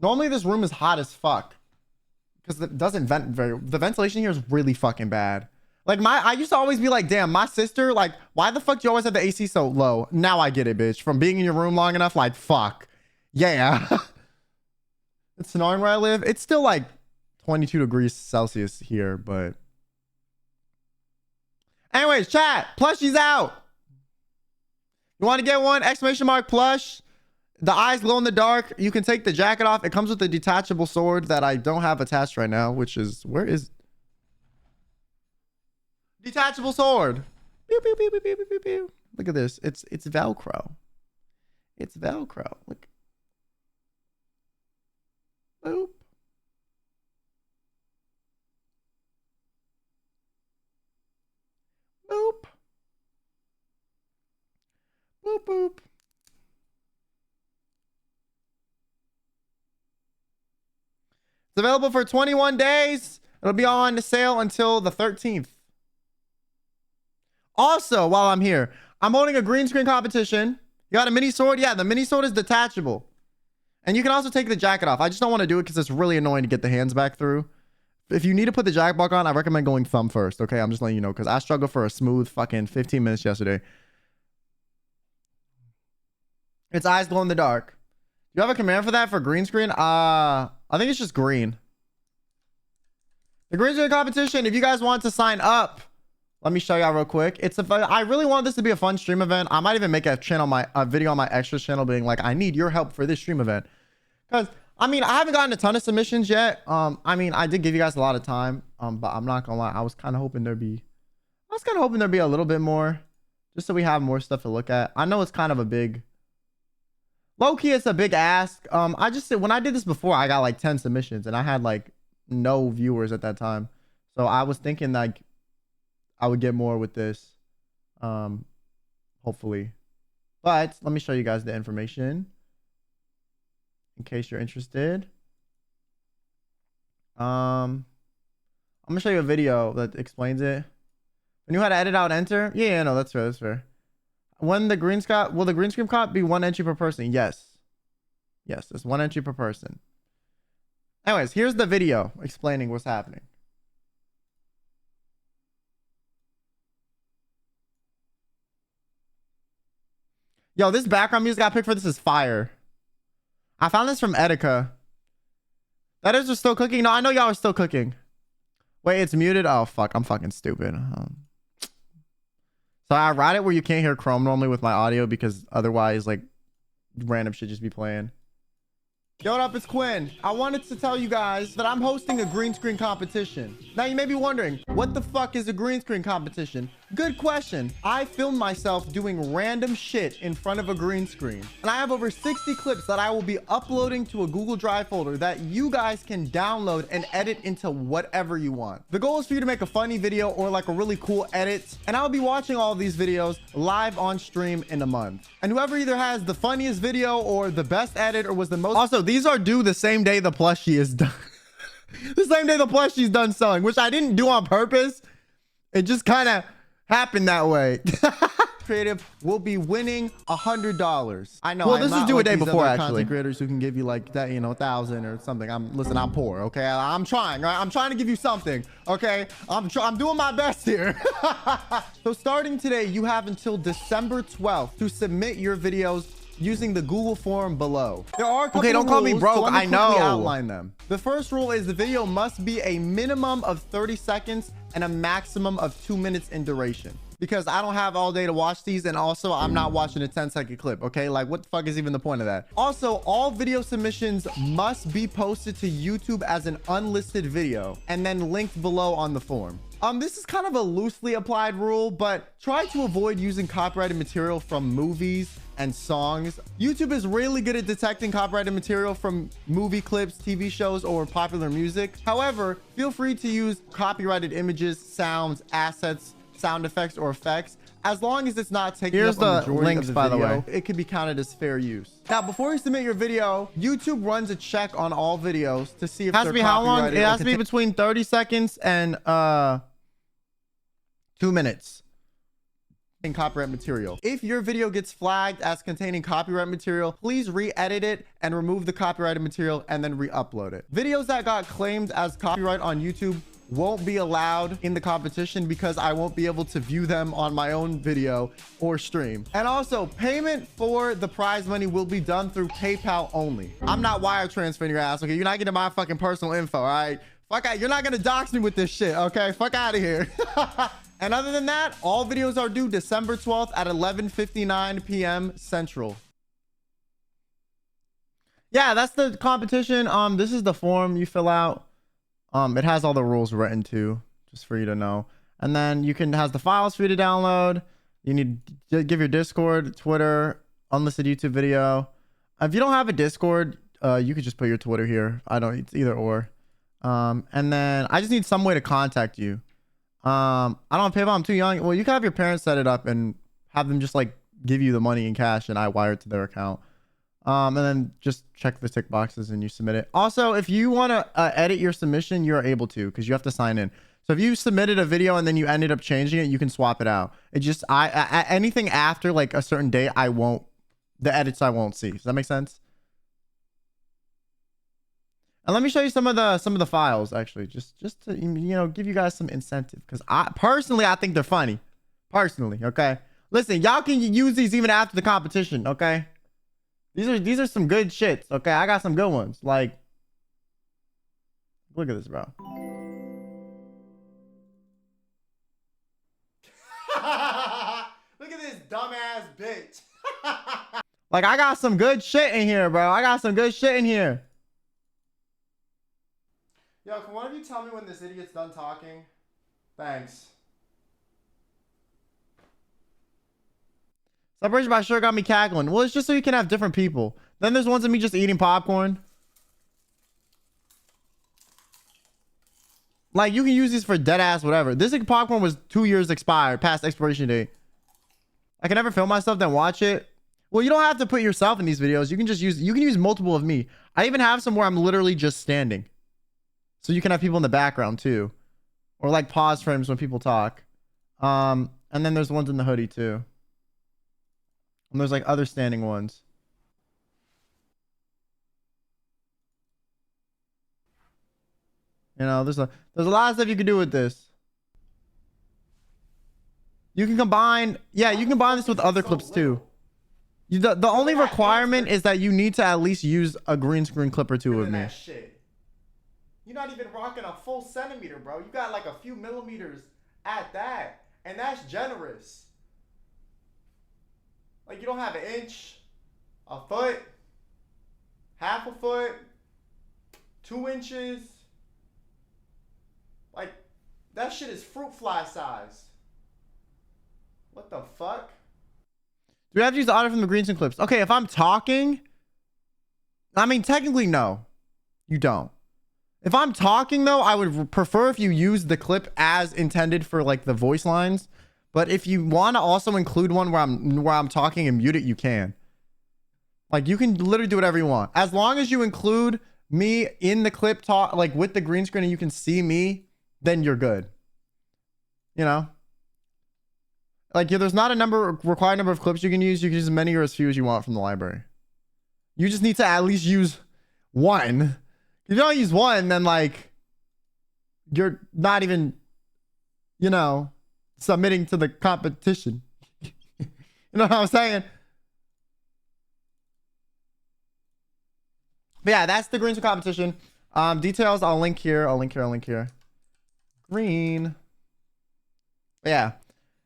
Normally this room is hot as fuck. Because it doesn't vent the ventilation here is really fucking bad. Like I used to always be like, damn, my sister, like, why the fuck do you always have the AC so low? Now I get it, bitch. From being in your room long enough, like, fuck. Yeah. It's snowing where I live. It's still like 22 degrees Celsius here, but anyways, chat, Plushie's out. You want to get one? Exclamation mark plush. The eyes glow in the dark. You can take the jacket off. It comes with a detachable sword that I don't have attached right now, which is, where is detachable sword? Pew, pew, pew, pew, pew, pew, pew. Look at this. It's Velcro. It's Velcro. Look. Boop. Boop. Boop, boop. It's available for 21 days. It'll be on sale until the 13th. Also, while I'm here, I'm holding a green screen competition. You got a mini sword? Yeah, the mini sword is detachable. And you can also take the jacket off. I just don't want to do it because it's really annoying to get the hands back through. If you need to put the jacket back on, I recommend going thumb first. Okay, I'm just letting you know because I struggled for a smooth fucking 15 minutes yesterday. Its eyes glow in the dark. Do you have a command for that for green screen? I think it's just green. The green screen competition, if you guys want to sign up, let me show y'all real quick. I really want this to be a fun stream event. I might even make a video on my extras channel being like, I need your help for this stream event. Because, I mean, I haven't gotten a ton of submissions yet. I mean, I did give you guys a lot of time. But I'm not gonna lie, I was kind of hoping there'd be a little bit more. Just so we have more stuff to look at. I know it's kind of a big... Low-key, it's a big ask. I just said, when I did this before, I got like 10 submissions. And I had like no viewers at that time. So I was thinking like, I would get more with this, hopefully. But let me show you guys the information in case you're interested. I'm gonna show you a video that explains it. You know how to edit out enter? Yeah, no, that's fair. That's fair. When the green screen, will the green screen cop be 1 entry per person? Yes. Yes, it's 1 entry per person. Anyways, here's the video explaining what's happening. Yo, this background music I picked for this is fire. I found this from Etika. That is just still cooking. No, I know y'all are still cooking. Wait, it's muted. Oh, fuck. I'm fucking stupid. So I write it where you can't hear Chrome normally with my audio because otherwise like random shit just be playing. Yo, what up, it's Quinn. I wanted to tell you guys that I'm hosting a green screen competition. Now you may be wondering, what the fuck is a green screen competition? Good question. I filmed myself doing random shit in front of a green screen. And I have over 60 clips that I will be uploading to a Google Drive folder that you guys can download and edit into whatever you want. The goal is for you to make a funny video or like a really cool edit. And I'll be watching all of these videos live on stream in a month. And whoever either has the funniest video or the best edit or was the most... Also, these are due the same day the plushie is done. The same day the plushie is done selling, which I didn't do on purpose. It just kind of happened that way. Creative will be winning $100. I know. Well, this is due a day before, actually. Content creators who can give you like that, you know, 1,000 or something. Listen, I'm poor. Okay, I'm trying. Right? I'm trying to give you something. Okay, I'm doing my best here. So starting today, you have until December 12th to submit your videos using the Google form below. There are a couple don't call me broke. So let me I know. outline them. The first rule is the video must be a minimum of 30 seconds and a maximum of 2 minutes in duration. Because I don't have all day to watch these, and also I'm not watching a 10-second clip. Okay, like what the fuck is even the point of that? Also, all video submissions must be posted to YouTube as an unlisted video and then linked below on the form. This is kind of a loosely applied rule, but try to avoid using copyrighted material from movies and songs. YouTube is really good at detecting copyrighted material from movie clips, TV shows, or popular music. However, feel free to use copyrighted images, sounds, assets, sound effects, or effects, as long as it's not taking Here's up the links, by the way. It could be counted as fair use. Now, before you submit your video, YouTube runs a check on all videos to see if it has to be how long? It has to be between 30 seconds and 2 minutes. In copyright material. If your video gets flagged as containing copyright material, please re-edit it and remove the copyrighted material and then re-upload it. Videos that got claimed as copyright on YouTube won't be allowed in the competition because I won't be able to view them on my own video or stream. And also, payment for the prize money will be done through PayPal only. I'm not wire transferring your ass, okay? You're not getting my fucking personal info, all right? Fuck out. You're not gonna dox me with this shit, okay? Fuck out of here. And other than that, all videos are due December 12th at 11:59 p.m. Central. Yeah, that's the competition. This is the form you fill out. It has all the rules written too, just for you to know. And then it has the files for you to download. You need to give your Discord, Twitter, unlisted YouTube video. If you don't have a Discord, you could just put your Twitter here. It's either or. And then I just need some way to contact you. I don't have PayPal. I'm too young. Well, you can have your parents set it up and have them just like give you the money in cash and I wire it to their account. And then just check the tick boxes and you submit it. Also, if you want to edit your submission, you're able to, because you have to sign in. So if you submitted a video and then you ended up changing it, you can swap it out. It just, anything after like a certain date, the edits I won't see. Does that make sense? And let me show you some of the files actually, just to, you know, give you guys some incentive, because I think they're funny. Personally, okay. Listen, y'all can use these even after the competition, okay. These are some good shits, okay. I got some good ones. Like, look at this, bro. Look at this dumbass bitch. Like, I got some good shit in here, bro. I got some good shit in here. Yo, can one of you tell me when this idiot's done talking? Thanks. Celebration by sure got me cackling. Well, it's just so you can have different people. Then there's ones of me just eating popcorn. Like, you can use these for dead ass whatever. This popcorn was 2 years expired, past expiration date. I can never film myself then watch it. Well, you don't have to put yourself in these videos. You can just use multiple of me. I even have some where I'm literally just standing. So you can have people in the background too. Or like pause frames when people talk. And then there's ones in the hoodie too. And there's like other standing ones. You know, there's a lot of stuff you can do with this. You can combine, yeah, you can combine this with other clips too. The only requirement is that you need to at least use a green screen clip or two of me. You're not even rocking a full centimeter, bro. You got like a few millimeters at that. And that's generous. Like you don't have an inch, a foot, half a foot, 2 inches. Like that shit is fruit fly size. What the fuck? Do we have to use the audio from the greens and clips? Okay, if I'm talking, I mean, technically, no, you don't. If I'm talking though, I would prefer if you use the clip as intended for like the voice lines. But if you want to also include one where I'm talking and mute it, you can. Like you can literally do whatever you want. As long as you include me in the clip talk, like with the green screen and you can see me, then you're good. You know? Like if there's not a required number of clips you can use as many or as few as you want from the library. You just need to at least use one. If you don't use one, then like you're not even, you know, submitting to the competition. You know what I'm saying? But yeah, that's the greens competition. Details I'll link here. I'll link here. Green. But yeah.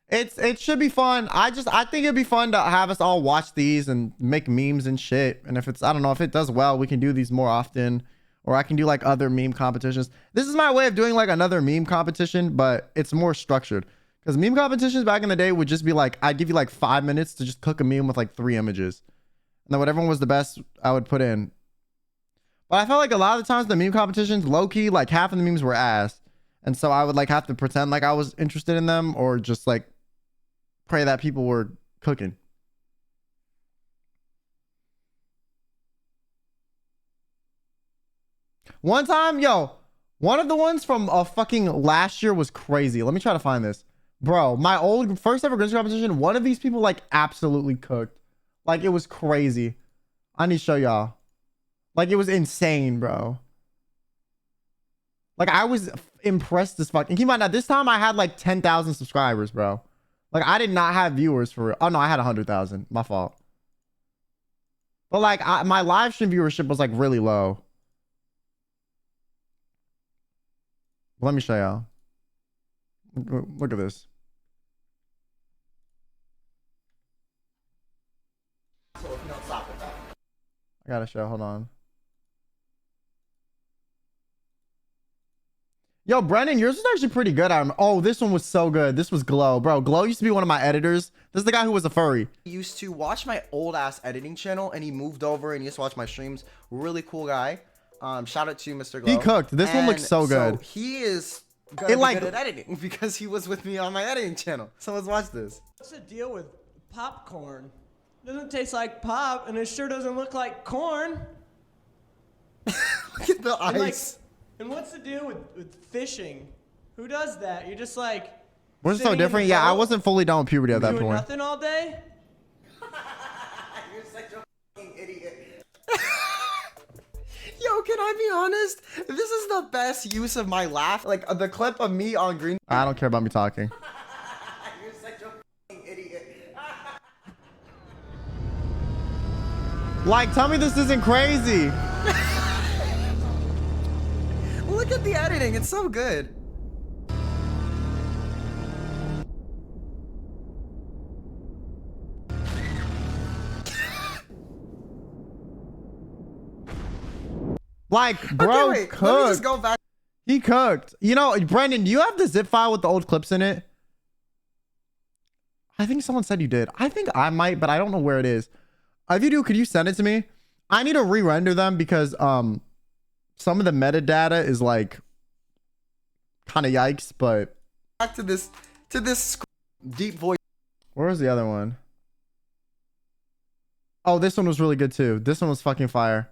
It should be fun. I think it'd be fun to have us all watch these and make memes and shit. And if it's, I don't know, if it does well, we can do these more often. Or I can do like other meme competitions. This is my way of doing like another meme competition, but it's more structured. Because meme competitions back in the day would just be like, I'd give you like 5 minutes to just cook a meme with like 3 images. And then whatever one was the best, I would put in. But I felt like a lot of the times the meme competitions, low-key, like half of the memes were ass. And so I would like have to pretend like I was interested in them or just like pray that people were cooking. One time, yo, one of the ones from fucking last year was crazy. Let me try to find this. Bro, my old first ever Grinch competition, one of these people like absolutely cooked. Like it was crazy. I need to show y'all. Like it was insane, bro. Like I was impressed as fuck. And keep in mind, now this time I had like 10,000 subscribers, bro. Like I did not have viewers for real. Oh no, I had 100,000. My fault. But like my live stream viewership was like really low. Let me show y'all. Look at this. So if you don't stop with that. I gotta show, hold on. Yo, Brendan, yours was actually pretty good. Oh, this one was so good. This was Glow. Bro, Glow used to be one of my editors. This is the guy who was a furry. He used to watch my old ass editing channel and he moved over and he used to watch my streams. Really cool guy. Shout out to Mr. Glow. He cooked. This one looks so good. So he is gonna be good at editing because he was with me on my editing channel. So let's watch this. What's the deal with popcorn? It doesn't taste like pop and it sure doesn't look like corn. Look at the ice. And what's the deal with fishing? Who does that? You're just like... We're so different. Yeah, I wasn't fully done with puberty at that point. Doing nothing all day? You're such a fucking idiot. Yo, can I be honest? This is the best use of my laugh. Like the clip of me on green. I don't care about me talking. You're such a fucking idiot. Like, tell me this isn't crazy. Look at the editing. It's so good. Like, bro, okay, cooked. Let me just go back. He cooked. You know, Brendan, do you have the zip file with the old clips in it? I think someone said you did. I think I might, but I don't know where it is. If you do, could you send it to me? I need to re-render them because some of the metadata is like kind of yikes, but back to this deep voice. Where's the other one? Oh, this one was really good too. This one was fucking fire.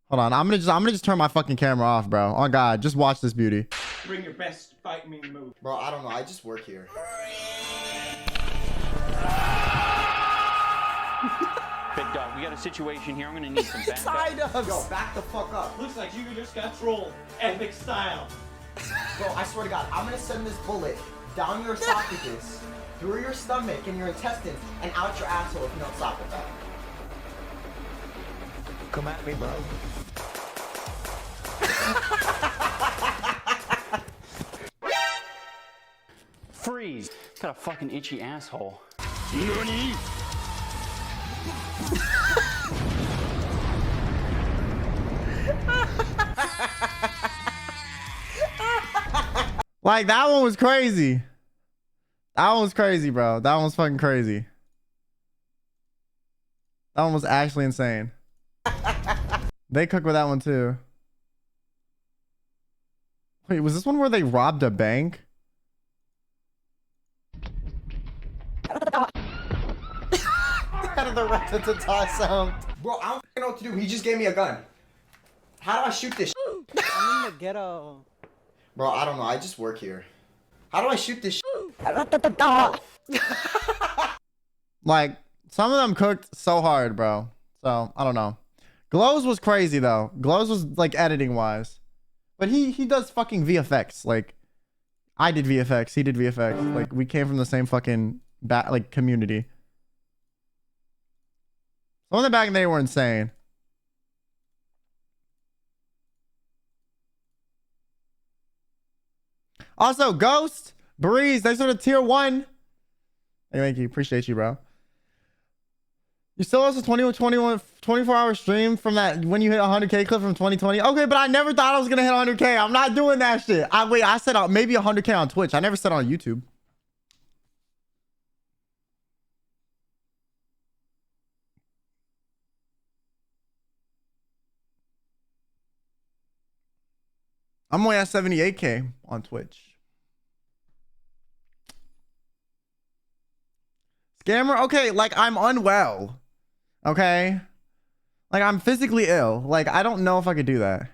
Hold on, I'm gonna just turn my fucking camera off, bro. Oh God, just watch this beauty. Bring your best fight me move. Bro, I don't know. I just work here. Big dog, we got a situation here. I'm gonna need some backup. Side ups. Yo, back the fuck up. Looks like you just got trolled. Epic style. Bro, I swear to God, I'm gonna send this bullet down your esophagus, through your stomach and your intestines, and out your asshole if you don't stop with that. Come at me, bro. Freeze. Got a fucking itchy asshole. NANI? Like, that one was crazy. That one was crazy, bro. That one was fucking crazy. That one was actually insane. They cook with that one too. Wait, was this one where they robbed a bank? Out of the rat-a-ta-ta sound. Bro, I don't know what to do. He just gave me a gun. How do I shoot this? I'm in the ghetto. Bro, I don't know. I just work here. How do I shoot this? Like, some of them cooked so hard, bro. So, I don't know. Glows was crazy, though. Glows was, like, editing-wise. But he does fucking VFX. Like, I did VFX. He did VFX. Like, we came from the same fucking, like, community. Some of the back in the day were insane. Also, Ghost, Breeze, thanks for the tier 1. Hey, thank you. Appreciate you, bro. You still lost a 24-hour stream from that when you hit 100K clip from 2020. Okay, but I never thought I was going to hit 100K. I'm not doing that shit. I said maybe 100K on Twitch. I never said on YouTube. I'm only at 78K on Twitch. Scammer? Okay, like, I'm unwell. Okay? Like, I'm physically ill. Like, I don't know if I could do that.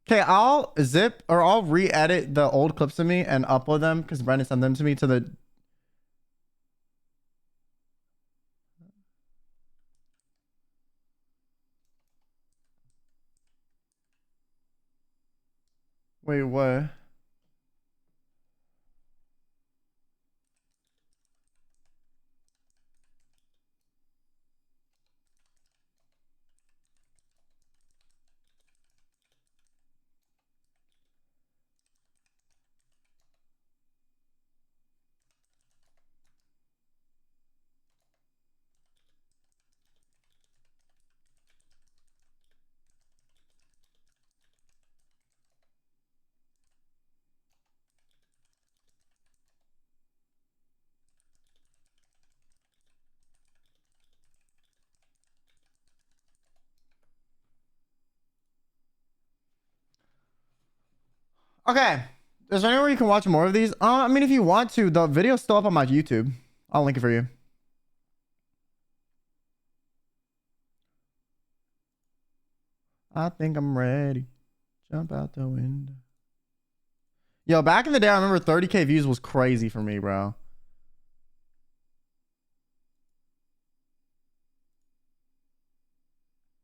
Okay, I'll zip or I'll re-edit the old clips of me and upload them because Brandon sent them to me to the... Wait, what? Okay. Is there anywhere you can watch more of these? I mean, if you want to, the video's still up on my YouTube. I'll link it for you. I think I'm ready. Jump out the window. Yo, back in the day, I remember 30K views was crazy for me, bro.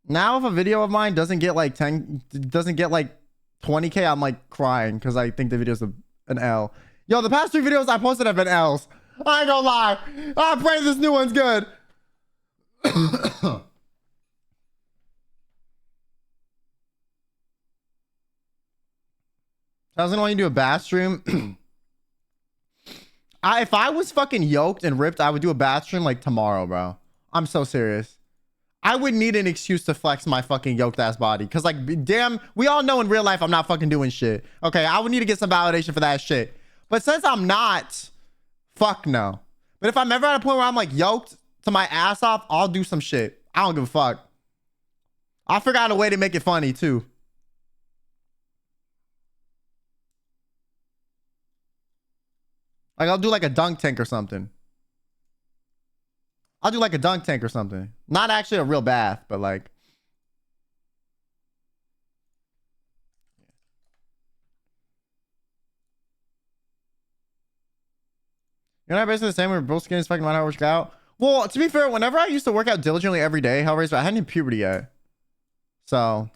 Now, if a video of mine doesn't get like 20K, I'm like crying because I think the video's an L. Yo, the past 3 videos I posted have been L's. I ain't gonna lie. I pray this new one's good. I was gonna want you to do a bath stream. If I was fucking yoked and ripped, I would do a bath stream like tomorrow, bro. I'm so serious. I would need an excuse to flex my fucking yoked ass body. Cause like, damn, we all know in real life I'm not fucking doing shit. Okay, I would need to get some validation for that shit. But since I'm not, fuck no. But if I'm ever at a point where I'm like yoked to my ass off, I'll do some shit. I don't give a fuck. I'll figure out a way to make it funny too. Like, I'll do like a dunk tank or something. I'll do like a dunk tank or something. Not actually a real bath, but like. You're not basically the same where both skins fucking mind how I work out. Well, to be fair, whenever I used to work out diligently every day, however, I hadn't hit puberty yet. So.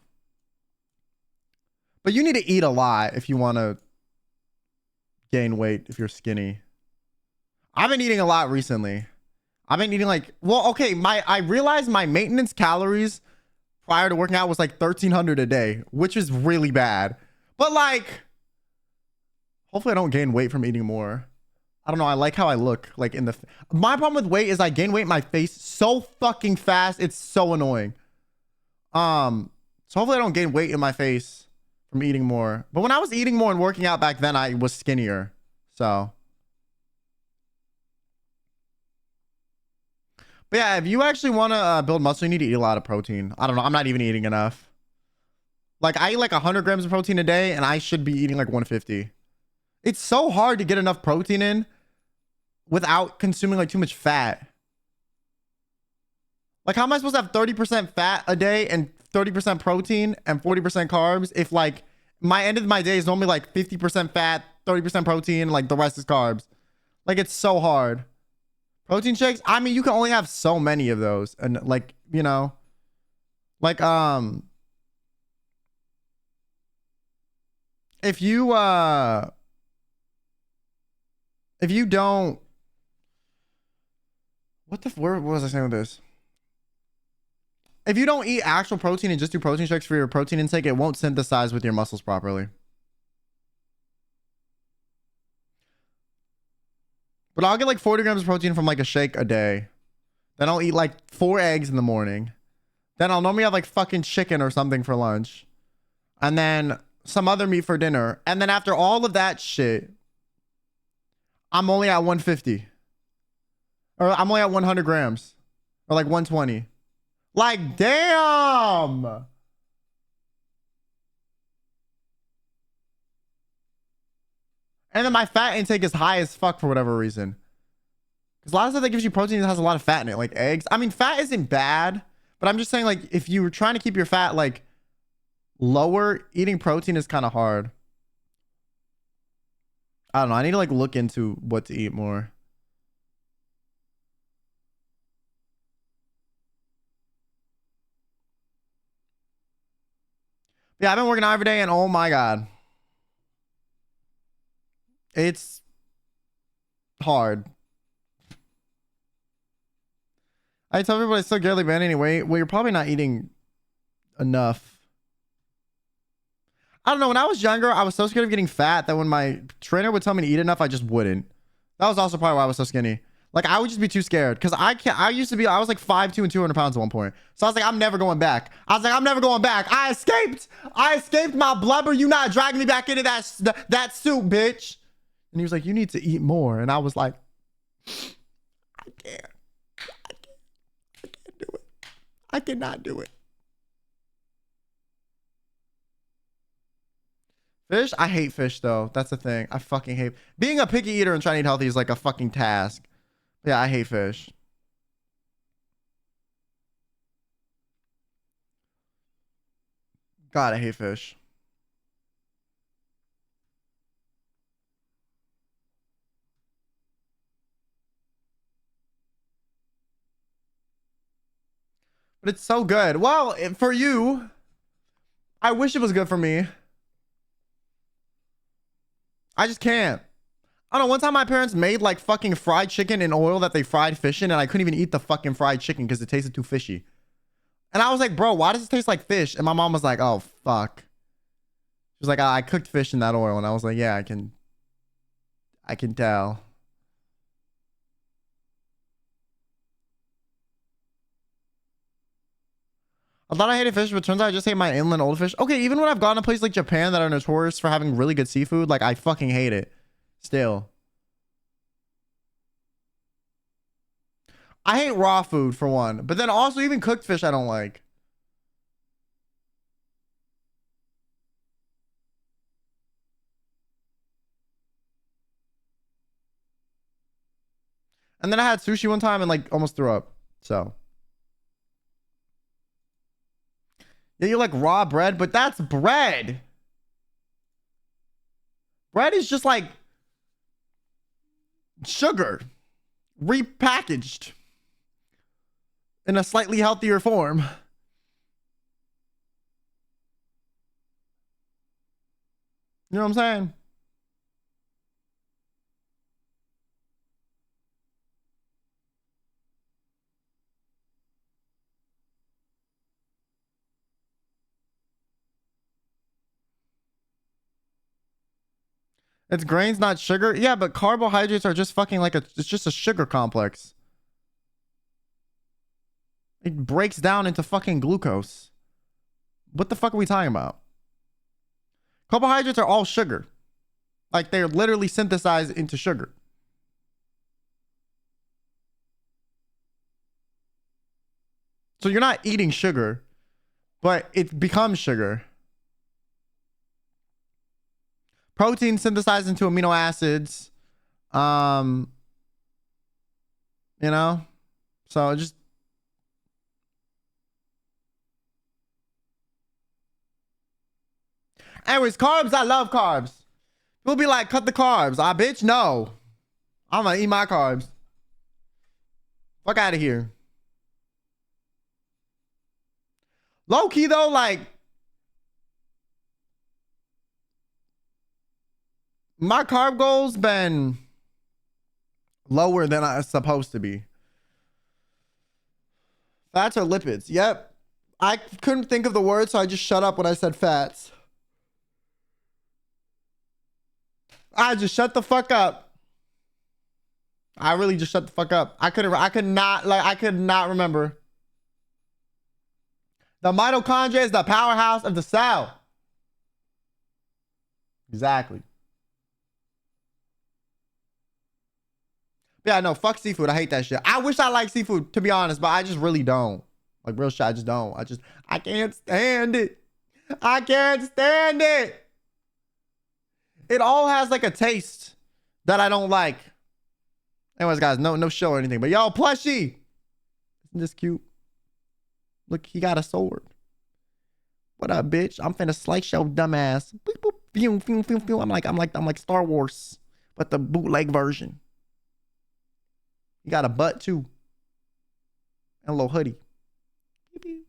But you need to eat a lot if you want to gain weight if you're skinny. I've been eating a lot recently. I've been eating like, well, okay, I realized my maintenance calories prior to working out was like 1,300 a day, which is really bad. But like, Hopefully I don't gain weight from eating more. I don't know. I like how I look like in the... My problem with weight is I gain weight in my face so fucking fast. It's so annoying. So hopefully I don't gain weight in my face from eating more. But when I was eating more and working out back then, I was skinnier. So... But yeah, if you actually want to build muscle, you need to eat a lot of protein. I don't know. I'm not even eating enough. Like, I eat like 100 grams of protein a day, and I should be eating like 150. It's so hard to get enough protein in without consuming like too much fat. Like, how am I supposed to have 30% fat a day and 30% protein and 40% carbs if like my end of my day is normally like 50% fat, 30% protein, like the rest is carbs? Like, it's so hard. Protein shakes, I mean, you can only have so many of those. And like, you know, like, if you don't, what was I saying with this? If you don't eat actual protein and just do protein shakes for your protein intake, it won't synthesize with your muscles properly. But I'll get like 40 grams of protein from like a shake a day. Then I'll eat like 4 eggs in the morning. Then I'll normally have like fucking chicken or something for lunch. And then some other meat for dinner. And then after all of that shit, I'm only at 150. Or I'm only at 100 grams. Or like 120. Like, damn! And then my fat intake is high as fuck for whatever reason. Because a lot of stuff that gives you protein has a lot of fat in it, like eggs. I mean, fat isn't bad, but I'm just saying, like, if you were trying to keep your fat, like, lower, eating protein is kind of hard. I don't know. I need to, like, look into what to eat more. Yeah, I've been working out every day, and oh my God. It's hard. I tell everybody I still barely been anyway. Well, you're probably not eating enough. I don't know. When I was younger, I was so scared of getting fat that when my trainer would tell me to eat enough, I just wouldn't. That was also probably why I was so skinny. Like, I would just be too scared because I was like 5'2" and 200 pounds at one point. So I was like, I'm never going back. I escaped. I escaped my blubber. You not dragging me back into that suit, bitch. And he was like, you need to eat more. And I was like, I can't do it. I cannot do it. Fish? I hate fish though. That's the thing. I fucking hate being a picky eater and trying to eat healthy is like a fucking task. Yeah, I hate fish. God, I hate fish. But it's so good. Well, for you, I wish it was good for me. I just can't. I don't know. One time my parents made like fucking fried chicken in oil that they fried fish in, and I couldn't even eat the fucking fried chicken because it tasted too fishy. And I was like, bro, why does it taste like fish? And my mom was like, oh, fuck. She was like, I cooked fish in that oil. And I was like, yeah, I can tell. I thought I hated fish, but turns out I just hate my inland old fish. Okay, even when I've gone to places like Japan that are notorious for having really good seafood, like I fucking hate it. Still. I hate raw food for one, but then also even cooked fish I don't like. And then I had sushi one time and like almost threw up. So. Yeah, you like raw bread, but that's bread. Bread is just like sugar repackaged in a slightly healthier form. You know what I'm saying? It's grains, not sugar. Yeah, but carbohydrates are just fucking like it's just a sugar complex. It breaks down into fucking glucose. What the fuck are we talking about? Carbohydrates are all sugar. Like they're literally synthesized into sugar. So you're not eating sugar, but it becomes sugar. Protein synthesized into amino acids. You know? So it just anyways, carbs, I love carbs. People be like, cut the carbs. I bitch, no. I'm gonna eat my carbs. Fuck out of here. Low key though, like my carb goals been lower than I supposed to be. Fats or lipids? Yep. I couldn't think of the word, so I just shut up when I said fats. I just shut the fuck up. I really just shut the fuck up. I could not remember. The mitochondria is the powerhouse of the cell. Exactly. Yeah, no, fuck seafood. I hate that shit. I wish I liked seafood, to be honest, but I just really don't. Like real shit, I just don't. I can't stand it. I can't stand it. It all has like a taste that I don't like. Anyways, guys, no show or anything, but yo, Plushie. Isn't this cute? Look, he got a sword. What up, bitch? I'm finna slice your dumbass. Boop, boop, pew, pew, pew, pew. I'm like Star Wars, but the bootleg version. You got a butt too, and a little hoodie. Pew, pew.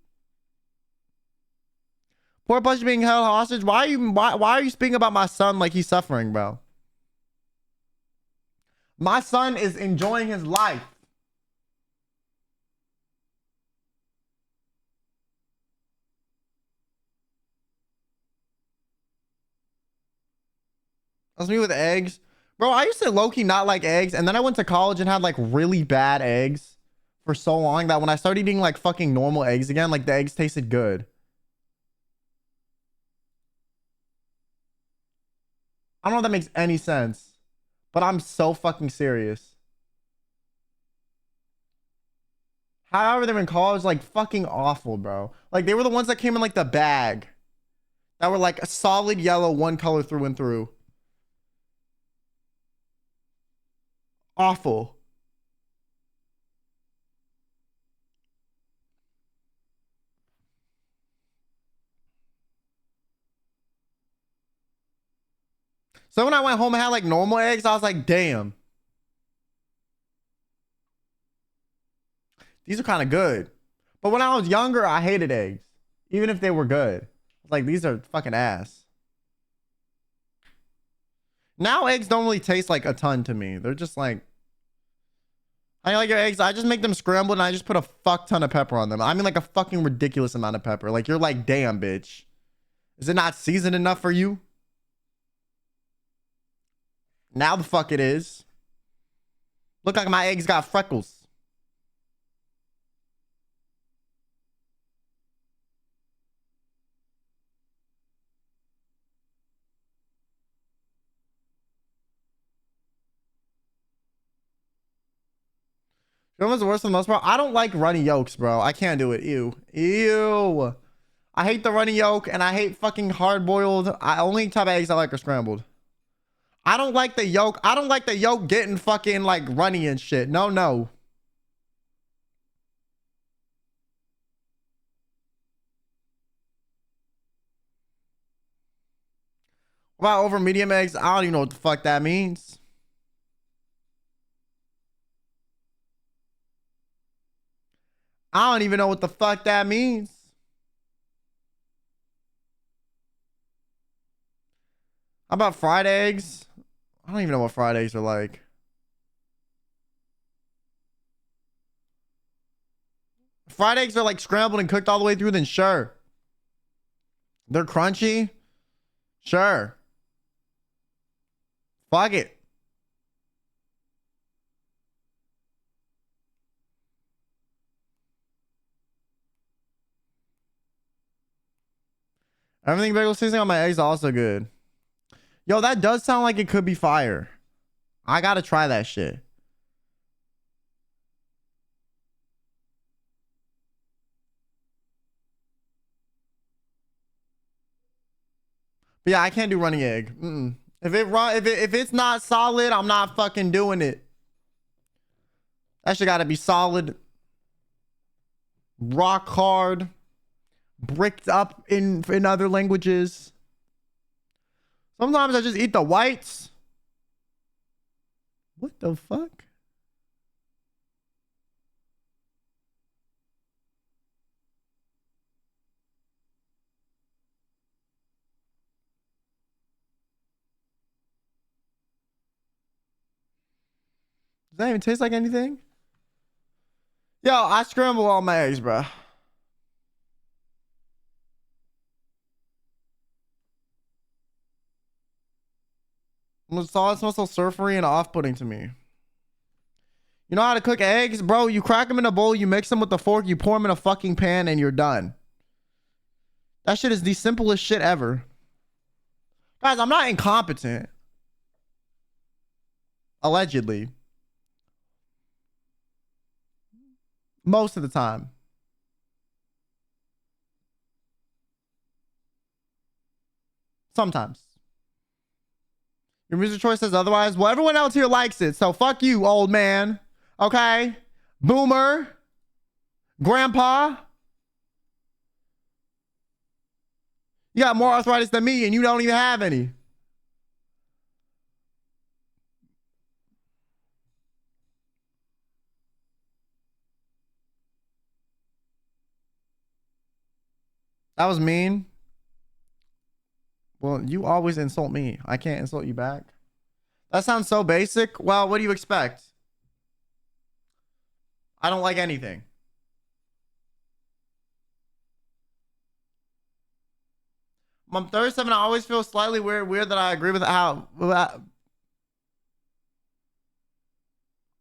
Poor Plushie being held hostage. Why are you speaking about my son like he's suffering, bro? My son is enjoying his life. That's me with eggs. Bro, I used to low-key not like eggs, and then I went to college and had like really bad eggs for so long that when I started eating like fucking normal eggs again, like the eggs tasted good. I don't know if that makes any sense, but I'm so fucking serious. However, they're in college, like fucking awful, bro. Like they were the ones that came in like the bag that were like a solid yellow, one color through and through. Awful. So when I went home and had like normal eggs, I was like, damn. These are kind of good. But when I was younger, I hated eggs. Even if they were good. Like, these are fucking ass. Now eggs don't really taste like a ton to me. They're just like, I like your eggs. I just make them scrambled and I just put a fuck ton of pepper on them. I mean like a fucking ridiculous amount of pepper. Like you're like, damn, bitch. Is it not seasoned enough for you? Now the fuck it is. Look like my eggs got freckles. You know what's worse for the most part? I don't like runny yolks, bro. I can't do it. Ew. Ew. I hate the runny yolk and I hate fucking hard boiled. Only type of eggs I like are scrambled. I don't like the yolk. I don't like the yolk getting fucking like runny and shit. No, no. What about over medium eggs? I don't even know what the fuck that means. I don't even know what the fuck that means. How about fried eggs? I don't even know what fried eggs are like. Fried eggs are like scrambled and cooked all the way through, then sure. They're crunchy. Sure. Fuck it. Everything bagel seasoning on my eggs is also good. Yo, that does sound like it could be fire. I gotta try that shit. But yeah, I can't do runny egg. If it's not solid, I'm not fucking doing it. That shit gotta be solid, rock hard, bricked up in other languages. Sometimes I just eat the whites. What the fuck? Does that even taste like anything? Yo, I scramble all my eggs, bro. The sauce smells so surfery and off-putting to me. You know how to cook eggs? Bro, you crack them in a bowl, you mix them with a fork, you pour them in a fucking pan, and you're done. That shit is the simplest shit ever. Guys, I'm not incompetent. Allegedly. Most of the time. Sometimes. Your music choice says otherwise. Well, everyone else here likes it, so fuck you, old man. Okay? Boomer. Grandpa. You got more arthritis than me, and you don't even have any. That was mean. Well, you always insult me. I can't insult you back. That sounds so basic. Well, what do you expect? I don't like anything. I'm 37. I always feel slightly weird that I agree with how. I'm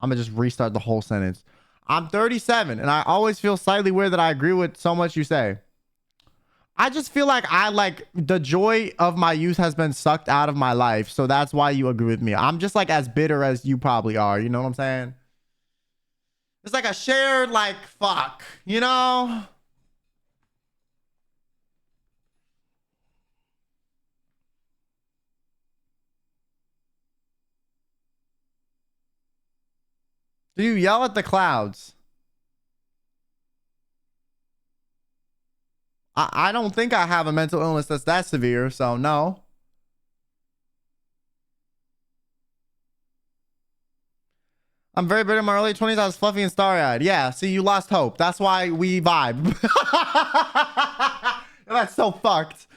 gonna just restart the whole sentence. I'm 37 and I always feel slightly weird that I agree with so much you say. I just feel like the joy of my youth has been sucked out of my life. So that's why you agree with me. I'm just like as bitter as you probably are. You know what I'm saying? It's like a shared like fuck, you know? Do you yell at the clouds? I don't think I have a mental illness that's that severe, so no. I'm very bitter in my early 20s. I was fluffy and starry-eyed. Yeah, see, you lost hope. That's why we vibe. That's so fucked.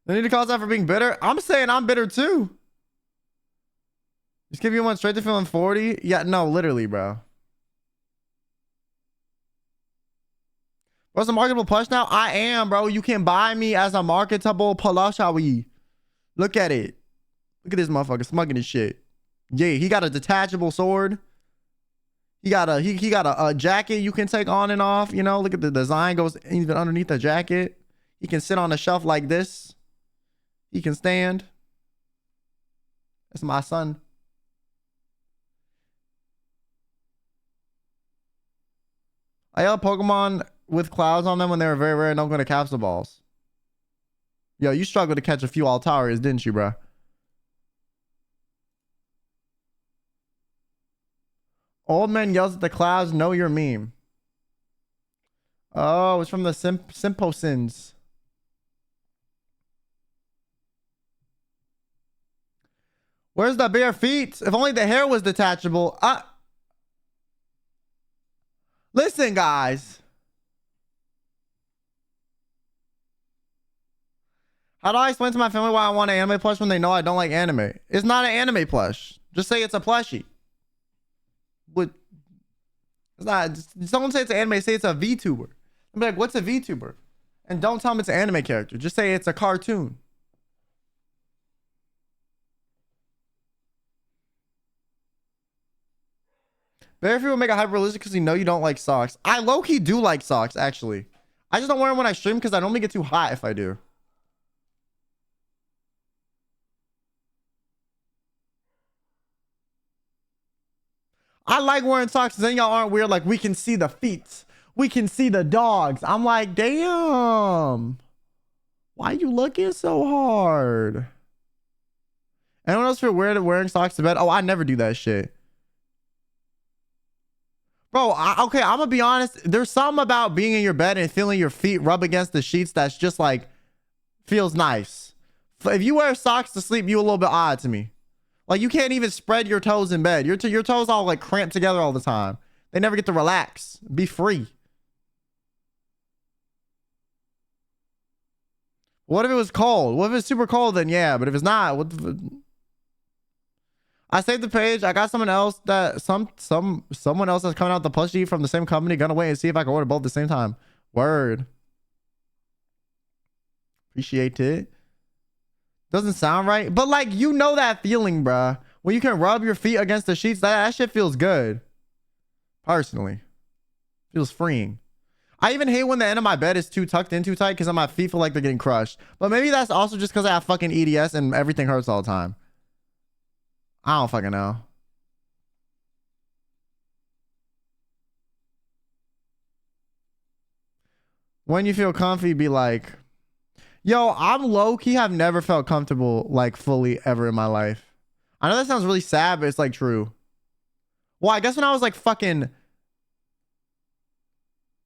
They need to call us out for being bitter. I'm saying I'm bitter too. Just give you one straight to feeling 40. Yeah, no, literally, bro. What's a marketable plush now? I am, bro. You can buy me as a marketable plushie. Look at it. Look at this motherfucker smugging his shit. Yeah, he got a detachable sword. He got a jacket you can take on and off. You know, look at the design goes even underneath the jacket. He can sit on a shelf like this. He can stand. That's my son. I yelled Pokemon with clouds on them when they were very rare and don't go to capsule balls. Yo, you struggled to catch a few Altarias, didn't you, bro? Old man yells at the clouds, know your meme. Oh, it's from the Simposins. Where's the bare feet? If only the hair was detachable. Listen, guys. How do I explain to my family why I want an anime plush when they know I don't like anime? It's not an anime plush. Just say it's a plushie. But it's not. Someone say it's an anime. Say it's a VTuber. I'm like, what's a VTuber? And don't tell them it's an anime character. Just say it's a cartoon. Very few will make a hyper realistic because you know you don't like socks. I low-key do like socks, actually. I just don't wear them when I stream because I normally get too hot if I do. I like wearing socks because then y'all aren't weird. Like, we can see the feet. We can see the dogs. I'm like, damn. Why you looking so hard? Anyone else feel weird wearing socks to bed? Oh, I never do that shit. Bro, okay, I'm gonna be honest. There's something about being in your bed and feeling your feet rub against the sheets that's just like, feels nice. If you wear socks to sleep, you a little bit odd to me. Like, you can't even spread your toes in bed. Your toes all like cramped together all the time. They never get to relax. Be free. What if it was cold? What if it's super cold? Then yeah, but if it's not, what the... I saved the page. I got someone else that someone else that's coming out the plushie from the same company. Gonna wait and see if I can order both at the same time. Word. Appreciate it. Doesn't sound right, but like, you know that feeling, bruh. When you can rub your feet against the sheets, that shit feels good. Personally, feels freeing. I even hate when the end of my bed is too tucked in too tight because my feet feel like they're getting crushed. But maybe that's also just because I have fucking EDS and everything hurts all the time. I don't fucking know. When you feel comfy, be like, yo, I'm low-key have never felt comfortable like fully ever in my life. I know that sounds really sad, but it's like true. Well, I guess when I was like fucking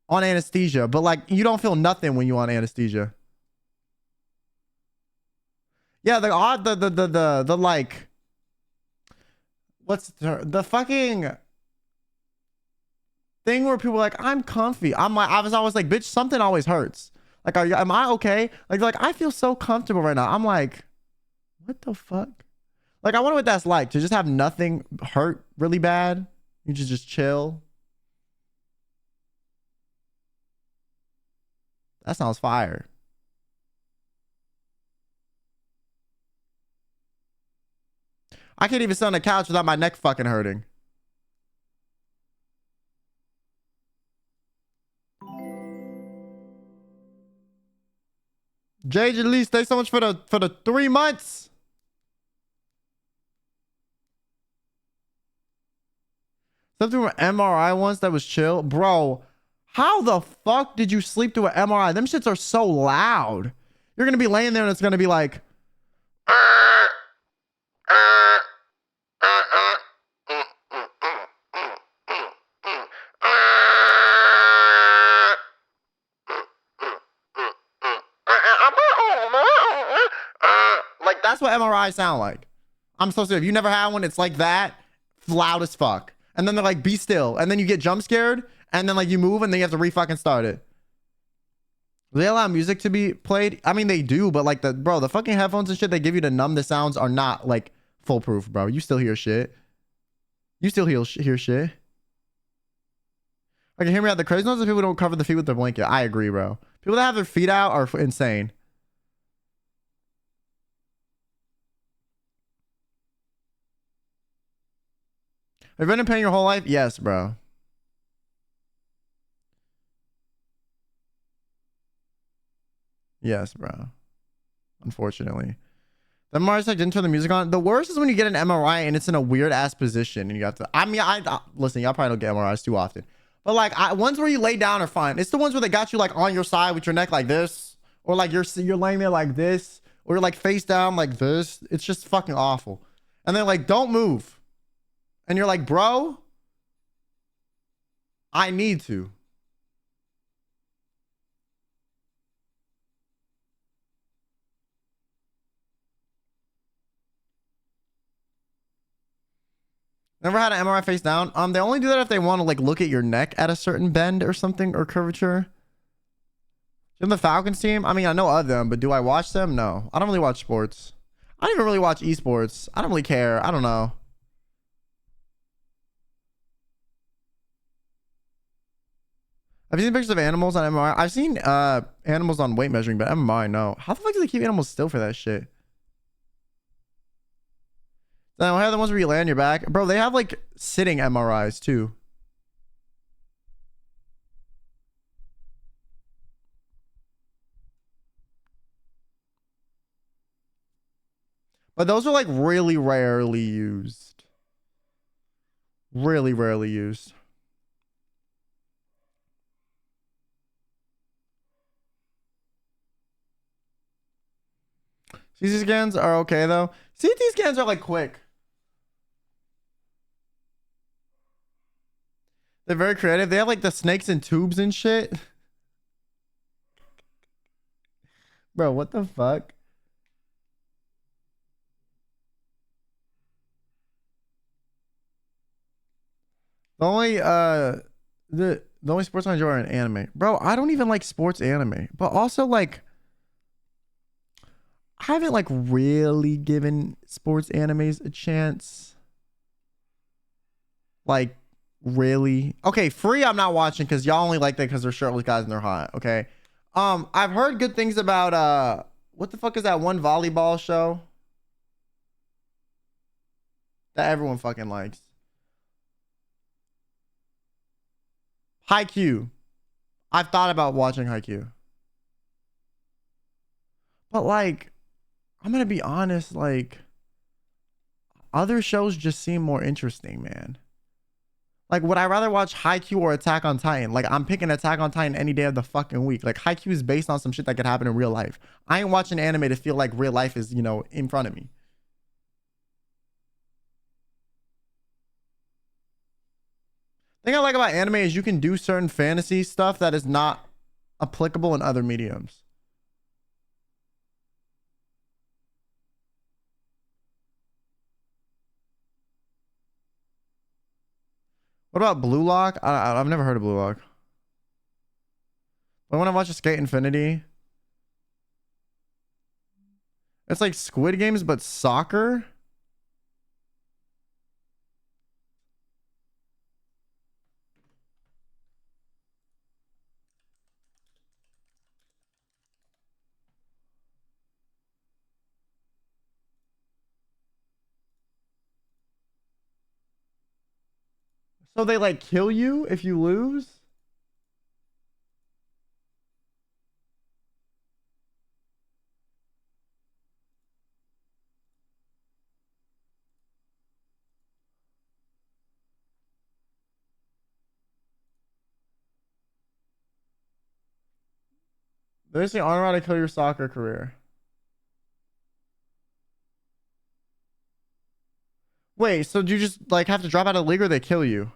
on anesthesia, but like, you don't feel nothing when you on anesthesia. Yeah, the odd, the like, what's the fucking thing where people are like, I'm comfy. I was always like, bitch, something always hurts. Like, am I okay? Like, I feel so comfortable right now. I'm like, what the fuck? Like, I wonder what that's like to just have nothing hurt really bad. You just chill. That sounds fire. I can't even sit on the couch without my neck fucking hurting. JJ Lee, thanks so much for the 3 months. Slept through an MRI once that was chill. Bro, how the fuck did you sleep through an MRI? Them shits are so loud. You're gonna be laying there and it's gonna be like, like, that's what MRI sound like. I'm so serious. If you never had one, it's like that, loud as fuck. And then they're like, be still. And then you get jump scared. And then like you move and then you have to re-fucking start it. Do they allow music to be played? I mean, they do, but like the fucking headphones and shit they give you to numb the sounds are not like foolproof, bro. You still hear shit. You still hear shit. I can hear me out. The crazy ones is people who don't cover the feet with their blanket. I agree, bro. People that have their feet out are insane. Have you been in pain your whole life? Yes, bro. Yes, bro. Unfortunately. The MRI like didn't turn the music on. The worst is when you get an MRI and it's in a weird ass position and you have to, I mean, listen, y'all probably don't get MRIs too often. But like, ones where you lay down are fine. It's the ones where they got you like on your side with your neck like this. Or like you're laying there like this. Or you're like face down like this. It's just fucking awful. And they're like, don't move. And you're like, bro, I need to. Never had an MRI face down. They only do that if they want to like look at your neck at a certain bend or something or curvature. In the Falcons team, I mean, I know of them, but do I watch them? No, I don't really watch sports. I don't even really watch esports. I don't really care. I don't know. Have you seen pictures of animals on MRI? I've seen animals on weight measuring, but MRI, no. How the fuck do they keep animals still for that shit? Now, have the ones where you lay on your back. Bro, they have like sitting MRIs too. But those are like really rarely used. Really rarely used. CT scans are okay though. CT scans are like quick. They're very creative. They have like the snakes and tubes and shit. Bro, what the fuck? The only sports I enjoy are in anime. Bro, I don't even like sports anime. But also like I haven't like really given sports animes a chance. Like really? Okay, Free I'm not watching because y'all only like that because they're shirtless guys and they're hot. Okay. I've heard good things about what the fuck is that one volleyball show that everyone fucking likes? Haikyuu. I've thought about watching Haikyuu. But like, I'm gonna be honest, like other shows just seem more interesting, man. Like, would I rather watch Haikyuu or Attack on Titan? Like, I'm picking Attack on Titan any day of the fucking week. Like, Haikyuu is based on some shit that could happen in real life. I ain't watching anime to feel like real life is, you know, in front of me. The thing I like about anime is you can do certain fantasy stuff that is not applicable in other mediums. What about Blue Lock? I've never heard of Blue Lock. But when I watch a Skate Infinity, it's like Squid Games, but soccer. So they like kill you if you lose? They say honor how to kill your soccer career. Wait, so do you just like have to drop out of the league or they kill you?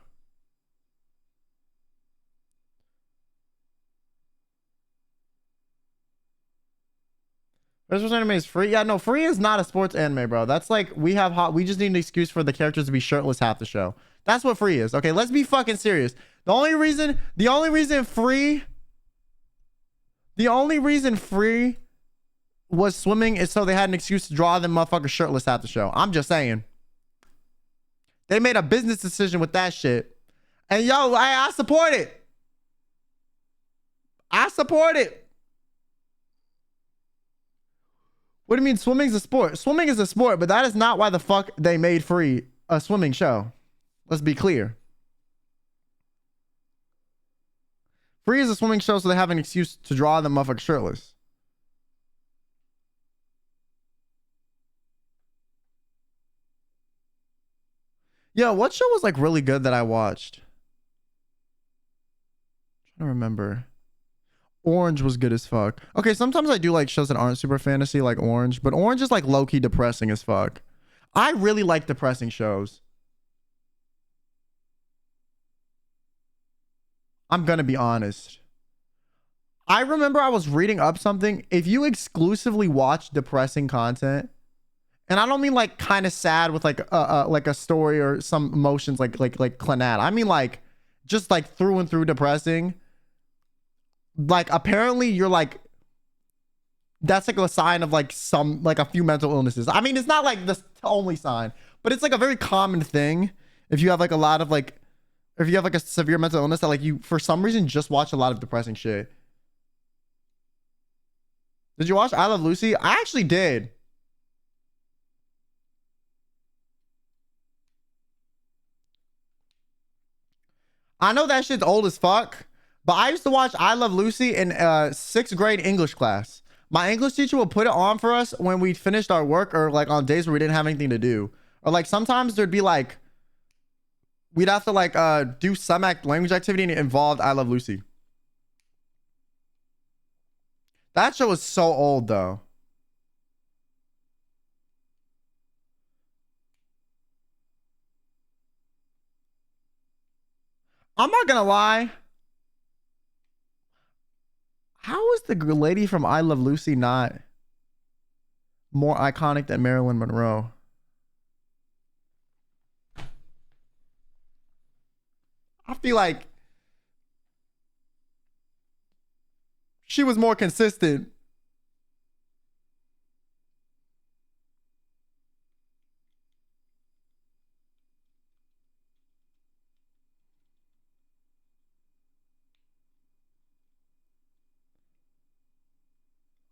Sports anime is free. Yeah, no, free is not a sports anime, bro. That's like we just need an excuse for the characters to be shirtless half the show. That's what free is. Okay, let's be fucking serious. The only reason free was swimming is so they had an excuse to draw them motherfuckers shirtless half the show. I'm just saying. They made a business decision with that shit. And yo, I support it. I support it. What do you mean swimming's a sport? Swimming is a sport, but that is not why the fuck they made free a swimming show. Let's be clear. Free is a swimming show, so they have an excuse to draw them motherfuckers shirtless. Yo, what show was like really good that I watched? I'm trying to remember. Orange was good as fuck. Okay, sometimes I do like shows that aren't super fantasy, like Orange, but Orange is like low-key depressing as fuck. I really like depressing shows. I'm gonna be honest. I remember I was reading up something. If you exclusively watch depressing content, and I don't mean like kind of sad with like a story or some emotions like Clannad. I mean like just like through and through depressing. Like apparently you're like that's like a sign of like some like a few mental illnesses. I mean, it's not like the only sign, but it's like a very common thing if you have like a lot of like Or if you have like a severe mental illness that like you, for some reason, just watch a lot of depressing shit. Did you watch I Love Lucy? I actually did. I know that shit's old as fuck, but I used to watch I Love Lucy in 6th grade English class. My English teacher would put it on for us when we finished our work or like on days where we didn't have anything to do. Or like sometimes there'd be like, we'd have to like do some language activity and it involved I Love Lucy. That show is so old though. I'm not gonna lie. How is the lady from I Love Lucy not more iconic than Marilyn Monroe? I feel like she was more consistent.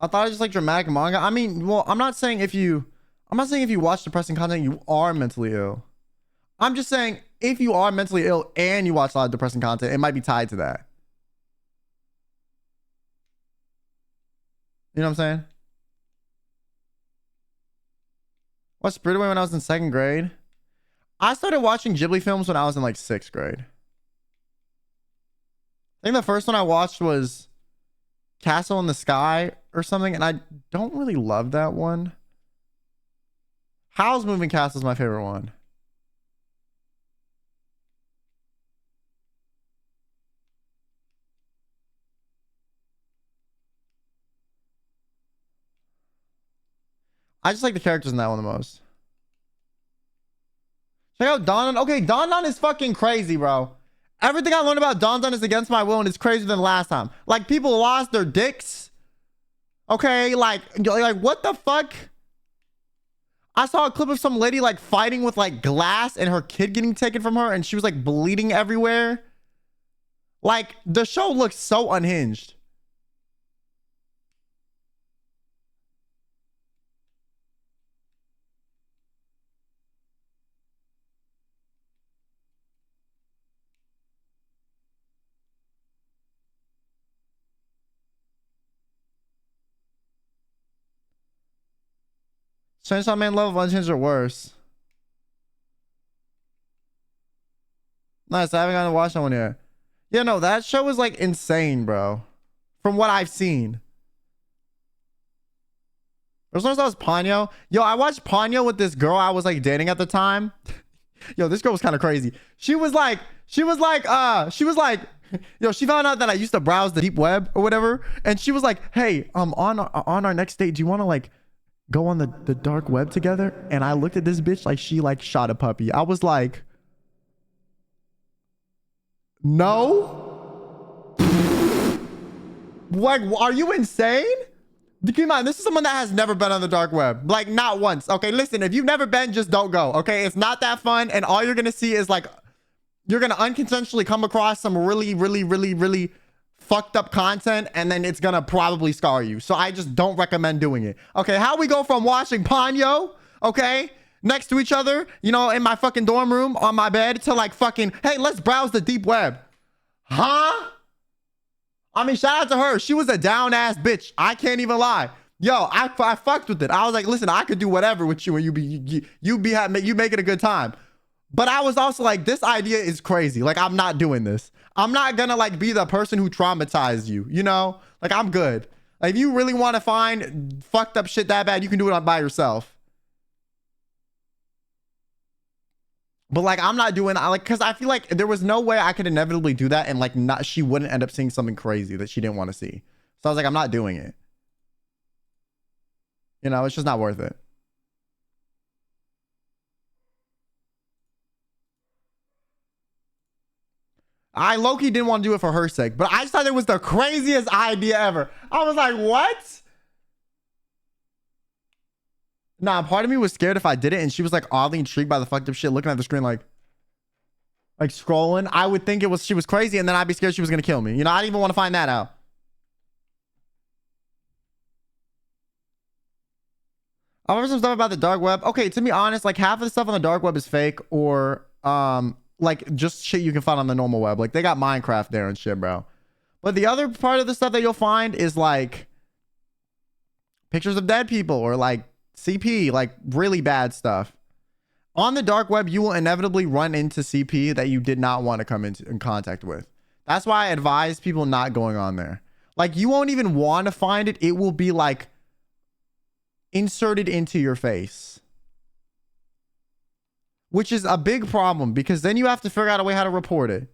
I thought it was just like dramatic manga. I mean, well, I'm not saying if you watch depressing content, you are mentally ill. I'm just saying if you are mentally ill and you watch a lot of depressing content, it might be tied to that. You know what I'm saying? Watched Spirited Away when I was in 2nd grade. I started watching Ghibli films when I was in like 6th grade. I think the first one I watched was Castle in the Sky or something, and I don't really love that one. Howl's Moving Castle is my favorite one. I just like the characters in that one the most. Check out Don. Okay, Don is fucking crazy, bro. Everything I learned about Don is against my will and it's crazier than last time. Like, people lost their dicks. Okay, like what the fuck? I saw a clip of some lady like fighting with like glass and her kid getting taken from her and she was like bleeding everywhere. Like, the show looks so unhinged. Chainsaw Man Love of Unchanged or worse. Nice, I haven't gotten to watch that one yet. Yeah, no, that show is like insane, bro. From what I've seen. There's one that was Ponyo. Yo, I watched Ponyo with this girl I was like dating at the time. Yo, this girl was kind of crazy. She was like, yo, she found out that I used to browse the deep web or whatever. And she was like, hey, on our next date, do you want to like go on the dark web together? And I looked at this bitch like she like shot a puppy. I was like, no. Like, are you insane? Keep in mind, this is someone that has never been on the dark web. Like, not once. Okay, listen, if you've never been, just don't go. Okay, it's not that fun. And all you're going to see is like, you're going to unconsensually come across some really fucked up content. And then it's going to probably scar you. So I just don't recommend doing it. Okay, how we go from watching Ponyo, okay, next to each other, you know, in my fucking dorm room on my bed to like fucking, hey, let's browse the deep web. Huh? I mean, shout out to her. She was a down ass bitch. I can't even lie. Yo, I fucked with it. I was like, listen, I could do whatever with you and you make it a good time. But I was also like, this idea is crazy. Like, I'm not doing this. I'm not gonna like be the person who traumatized you, you know? Like, I'm good. Like, if you really want to find fucked up shit that bad, you can do it by yourself. But like, I'm not doing, because I feel like there was no way I could inevitably do that and like she wouldn't end up seeing something crazy that she didn't want to see. So I was like, I'm not doing it. You know, it's just not worth it. I low-key didn't want to do it for her sake, but I just thought it was the craziest idea ever. I was like, what? Nah, part of me was scared if I did it, and she was like oddly intrigued by the fucked up shit, looking at the screen like like scrolling, I would think she was crazy, and then I'd be scared she was gonna kill me. You know, I didn't even want to find that out. I've heard some stuff about the dark web. Okay, to be honest, like half of the stuff on the dark web is fake, or like just shit you can find on the normal web. Like they got Minecraft there and shit, bro. But the other part of the stuff that you'll find is like pictures of dead people or like CP, like really bad stuff. On the dark web, you will inevitably run into CP that you did not want to come in contact with. That's why I advise people not going on there. Like you won't even want to find it. It will be like inserted into your face, which is a big problem because then you have to figure out a way how to report it.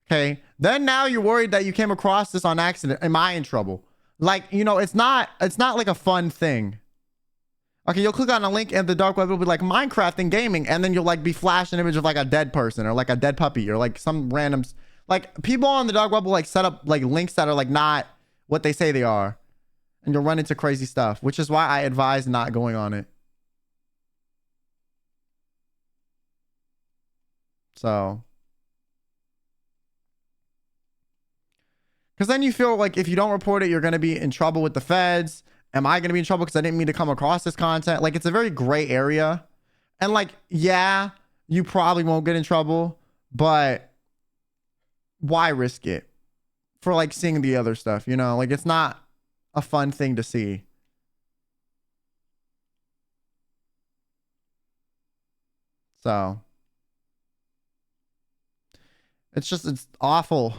Okay. Then now you're worried that you came across this on accident. Am I in trouble? Like, you know, it's not like a fun thing. Okay. You'll click on a link and the dark web will be like Minecraft and gaming. And then you'll like be flashed an image of like a dead person or like a dead puppy or like some random, like people on the dark web will like set up like links that are like not what they say they are. And you'll run into crazy stuff, which is why I advise not going on it. So, because then you feel like if you don't report it, you're going to be in trouble with the feds. Am I going to be in trouble because I didn't mean to come across this content? Like, it's a very gray area. And like, yeah, you probably won't get in trouble, but why risk it for like seeing the other stuff? You know, like it's not a fun thing to see. So it's awful.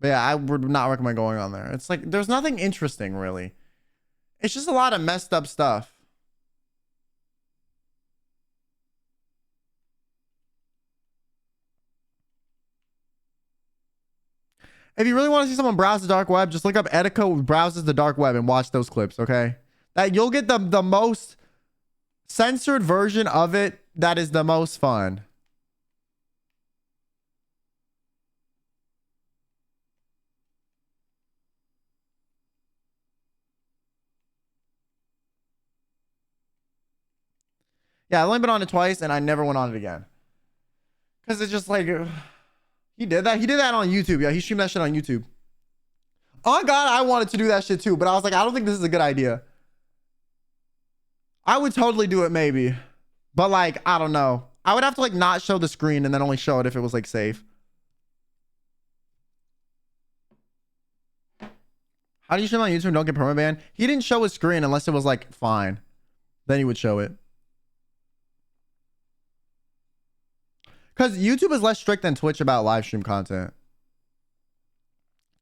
But yeah, I would not recommend going on there. It's like there's nothing interesting really. It's just a lot of messed up stuff. If you really want to see someone browse the dark web, just look up Etico browses the dark web and watch those clips, okay? That you'll get the most censored version of it that is the most fun. Yeah, I've only been on it twice and I never went on it again. Because it's just like... He did that. He did that on YouTube. Yeah, he streamed that shit on YouTube. Oh God, I wanted to do that shit too, but I was like, I don't think this is a good idea. I would totally do it maybe. But like, I don't know. I would have to like not show the screen and then only show it if it was like safe. How do you stream on YouTube and don't get permabanned? He didn't show his screen unless it was like fine. Then he would show it. Because YouTube is less strict than Twitch about live stream content.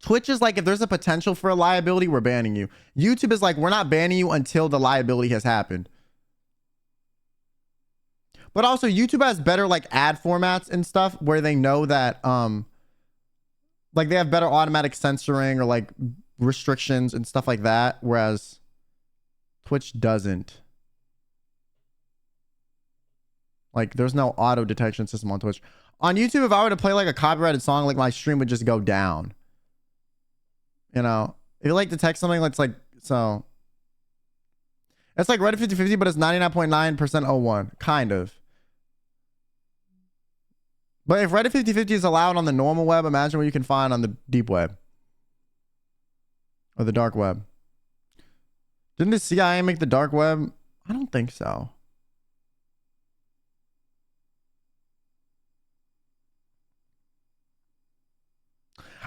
Twitch is like, if there's a potential for a liability, we're banning you. YouTube is like, we're not banning you until the liability has happened. But also, YouTube has better like ad formats and stuff where they know that, like they have better automatic censoring or like restrictions and stuff like that. Whereas Twitch doesn't. Like, there's no auto detection system on Twitch. On YouTube, if I were to play like a copyrighted song, like my stream would just go down. You know, if you like to text something, that's like, so. It's like Reddit 50/50, but it's 99.9% 01. Kind of. But if Reddit 50/50 is allowed on the normal web, imagine what you can find on the deep web. Or the dark web. Didn't the CIA make the dark web? I don't think so.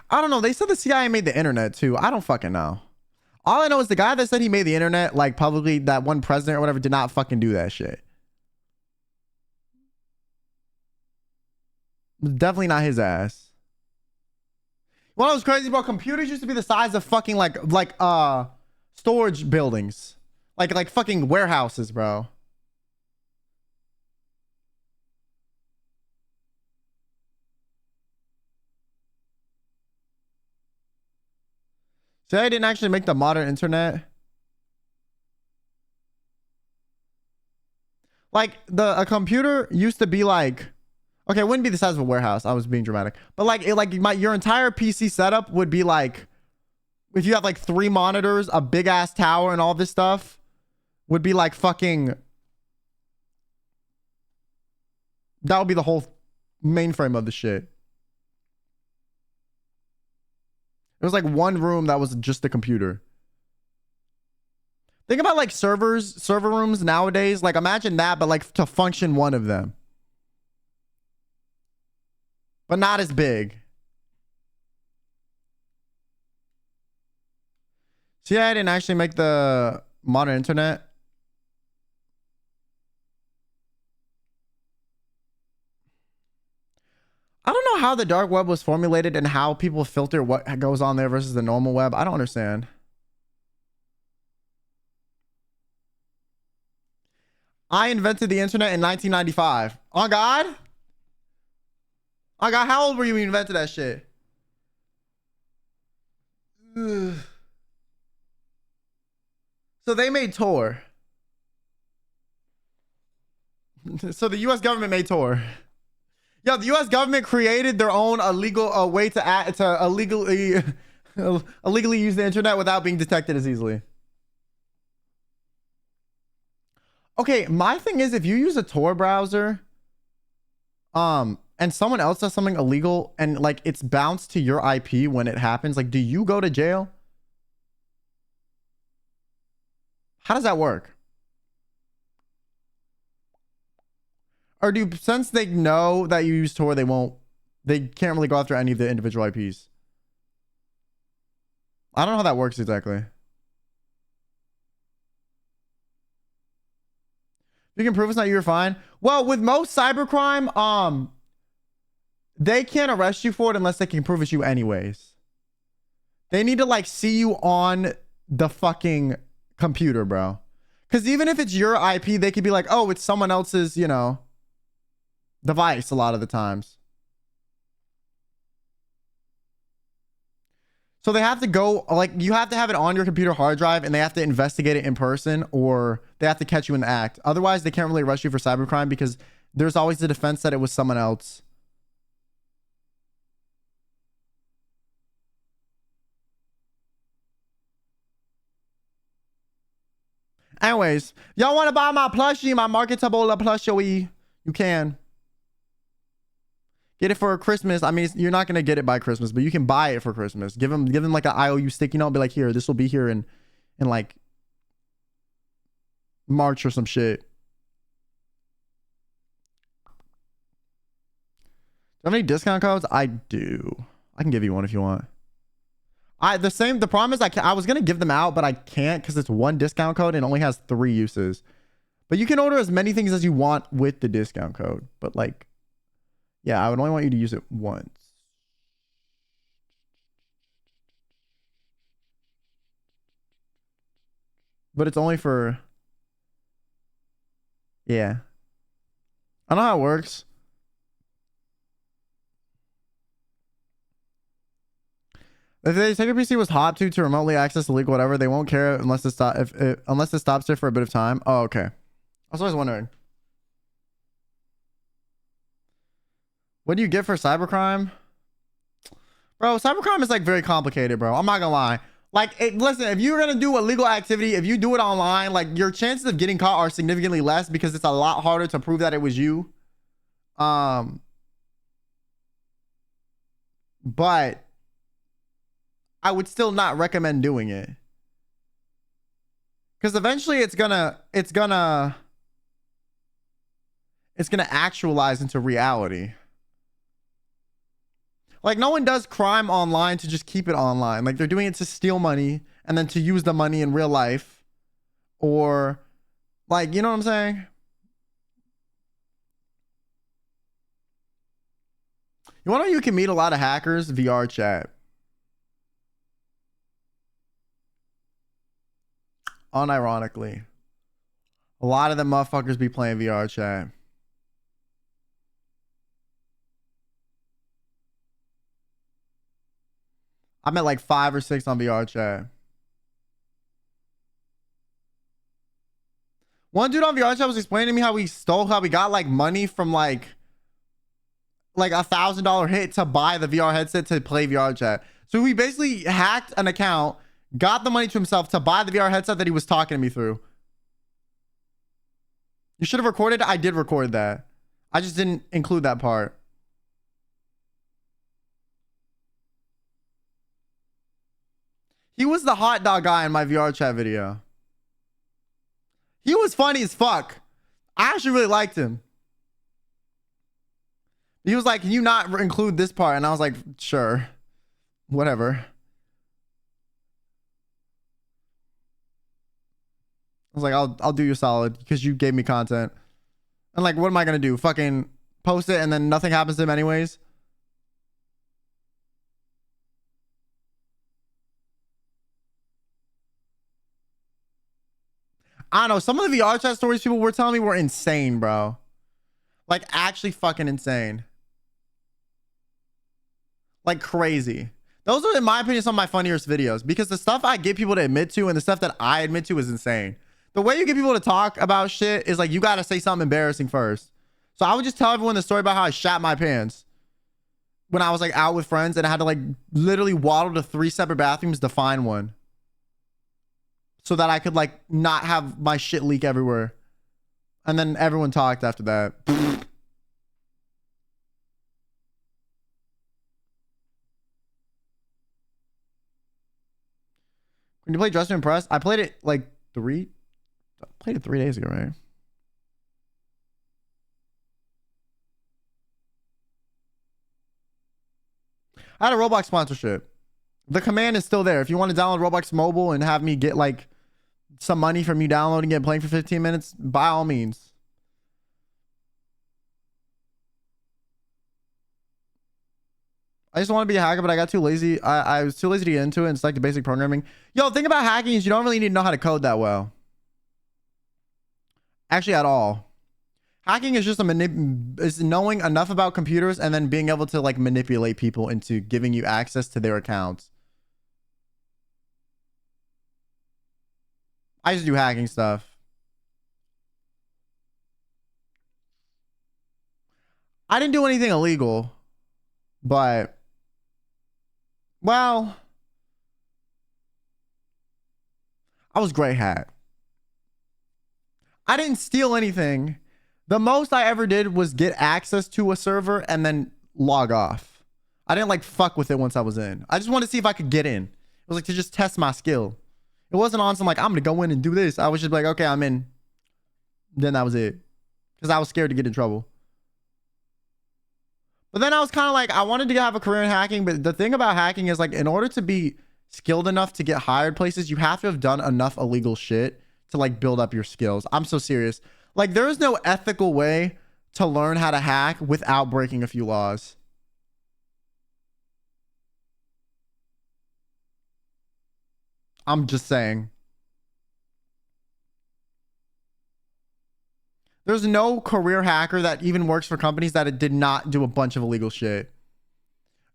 I don't know. They said the CIA made the internet too. I don't fucking know. All I know is the guy that said he made the internet, like publicly, that one president or whatever, did not fucking do that shit. Definitely not his ass. Well, it was crazy, bro. Computers used to be the size of fucking like storage buildings. Like fucking warehouses, bro. Say I didn't actually make the modern internet. Like a computer used to be like, okay, it wouldn't be the size of a warehouse. I was being dramatic, but like your entire PC setup would be like if you have like 3 monitors, a big ass tower, and all this stuff, would be like fucking. That would be the whole mainframe of the shit. It was like one room that was just a computer. Think about like server rooms nowadays. Like imagine that, but like to function one of them. But not as big. See, I didn't actually make the modern internet. I don't know how the dark web was formulated and how people filter what goes on there versus the normal web. I don't understand. I invented the internet in 1995. Oh God? Oh God, how old were you when you invented that shit? Ugh. So they made Tor. So the US government made Tor. Yeah, the US government created their own illegal way to illegally use the internet without being detected as easily. Okay, my thing is if you use a Tor browser, and someone else does something illegal and like it's bounced to your IP when it happens, like do you go to jail? How does that work? Or do since they know that you use Tor, they can't really go after any of the individual IPs? I don't know how that works exactly. You can prove it's not you, you're fine. Well, with most cybercrime, they can't arrest you for it unless they can prove it's you anyways. They need to like see you on the fucking computer, bro. Because even if it's your IP, they could be like, oh, it's someone else's, you know, device a lot of the times. So they have to go, like, you have to have it on your computer hard drive and they have to investigate it in person or they have to catch you in the act. Otherwise, they can't really arrest you for cybercrime because there's always the defense that it was someone else. Anyways, y'all want to buy my plushie, my marketable plushie? You can. Get it for Christmas. I mean, you're not going to get it by Christmas, but you can buy it for Christmas. Give them like an IOU sticky note. Be like, here, this will be here in like March or some shit. Do you have any discount codes? I do. I can give you one if you want. The problem is I was going to give them out, but I can't because it's one discount code and it only has 3 uses. But you can order as many things as you want with the discount code. But like, yeah, I would only want you to use it once. But it's only for... Yeah. I don't know how it works. If they take your PC was hot to remotely access the leak, whatever, they won't care unless it stops it for a bit of time. Oh, okay. I was always wondering. What do you get for cybercrime? Bro, cybercrime is like very complicated, bro. I'm not gonna lie. Like, listen, if you're gonna do illegal activity, if you do it online, like your chances of getting caught are significantly less because it's a lot harder to prove that it was you. But I would still not recommend doing it. Because eventually it's gonna actualize into reality. Like, no one does crime online to just keep it online. Like, they're doing it to steal money and then to use the money in real life. Or, like, you know what I'm saying? You want to know you can meet a lot of hackers? VR chat. Unironically. A lot of them motherfuckers be playing VR chat. I met like 5 or 6 on VR chat. One dude on VR chat was explaining to me how he got like money from like $1,000 hit to buy the VR headset to play VR chat. So he basically hacked an account, got the money to himself to buy the VR headset that he was talking to me through. You should have recorded. I did record that. I just didn't include that part. He was the hot dog guy in my VR chat video. He was funny as fuck. I actually really liked him. He was like, can you not include this part? And I was like, sure. Whatever. I was like, I'll do you a solid because you gave me content. And like, what am I going to do? Fucking post it and then nothing happens to him anyways? I don't know. Some of the VR chat stories people were telling me were insane, bro. Like, actually fucking insane. Like, crazy. Those are, in my opinion, some of my funniest videos because the stuff I get people to admit to and the stuff that I admit to is insane. The way you get people to talk about shit is like, you got to say something embarrassing first. So I would just tell everyone the story about how I shat my pants when I was like out with friends and I had to like literally waddle to 3 separate bathrooms to find one. So that I could like not have my shit leak everywhere. And then everyone talked after that. When you play Dress to Impress, I played it like 3 days ago, right? I had a Roblox sponsorship. The command is still there. If you want to download Roblox mobile and have me get like some money from you downloading it and playing for 15 minutes, by all means. I just want to be a hacker, but I got too lazy. I was too lazy to get into it. And it's like the basic programming. Yo, the thing about hacking is you don't really need to know how to code that well. Actually, at all. Hacking is just is knowing enough about computers and then being able to like manipulate people into giving you access to their accounts. I just do hacking stuff. I didn't do anything illegal, but well, I was gray hat. I didn't steal anything. The most I ever did was get access to a server and then log off. I didn't like fuck with it once I was in. I just wanted to see if I could get in. It was like to just test my skill. It wasn't on some like, I'm going to go in and do this. I was just like, okay, I'm in. Then that was it. Because I was scared to get in trouble. But then I was kind of like, I wanted to have a career in hacking. But the thing about hacking is like, in order to be skilled enough to get hired places, you have to have done enough illegal shit to like build up your skills. I'm so serious. Like, there is no ethical way to learn how to hack without breaking a few laws. I'm just saying. There's no career hacker that even works for companies that it did not do a bunch of illegal shit.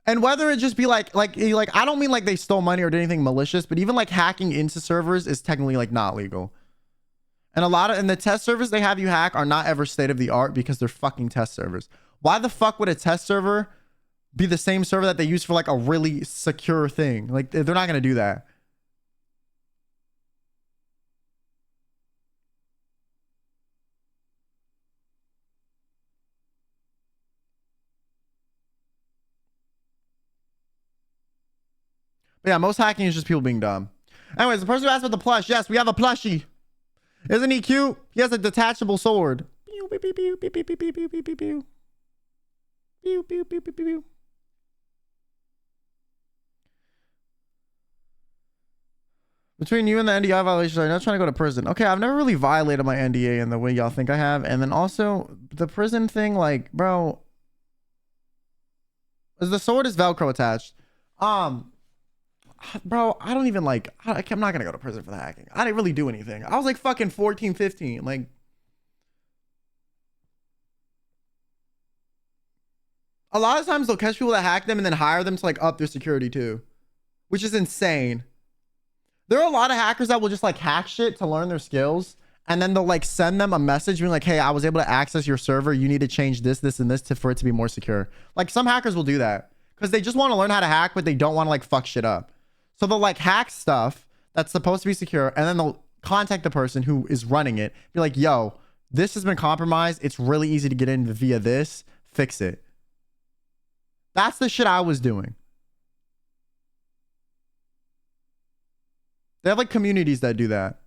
And whether it just be like I don't mean like they stole money or did anything malicious, but even like hacking into servers is technically like not legal. And the test servers they have you hack are not ever state of the art because they're fucking test servers. Why the fuck would a test server be the same server that they use for like a really secure thing? Like, they're not going to do that. But yeah, most hacking is just people being dumb. Anyways, the person who asked about the plush. Yes, we have a plushie. Isn't he cute? He has a detachable sword. Pew, pew, pew, pew, pew, pew, pew, pew, pew, pew, pew. Pew, pew, pew, pew, pew. Between you and the NDA violations, I'm not trying to go to prison. Okay, I've never really violated my NDA in the way y'all think I have. And then also, the prison thing, like, bro, the sword is Velcro attached. Bro, I don't even like, I'm not gonna go to prison for the hacking. I didn't really do anything. I was like fucking 14, 15. Like, a lot of times they'll catch people that hack them and then hire them to like up their security too, which is insane. There are a lot of hackers that will just like hack shit to learn their skills. And then they'll like send them a message being like, hey, I was able to access your server. You need to change this, this, and this for it to be more secure. Like, some hackers will do that because they just want to learn how to hack, but they don't want to like fuck shit up. So they'll like hack stuff that's supposed to be secure, and then they'll contact the person who is running it. Be like, yo, this has been compromised. It's really easy to get in via this. Fix it. That's the shit I was doing. They have like communities that do that.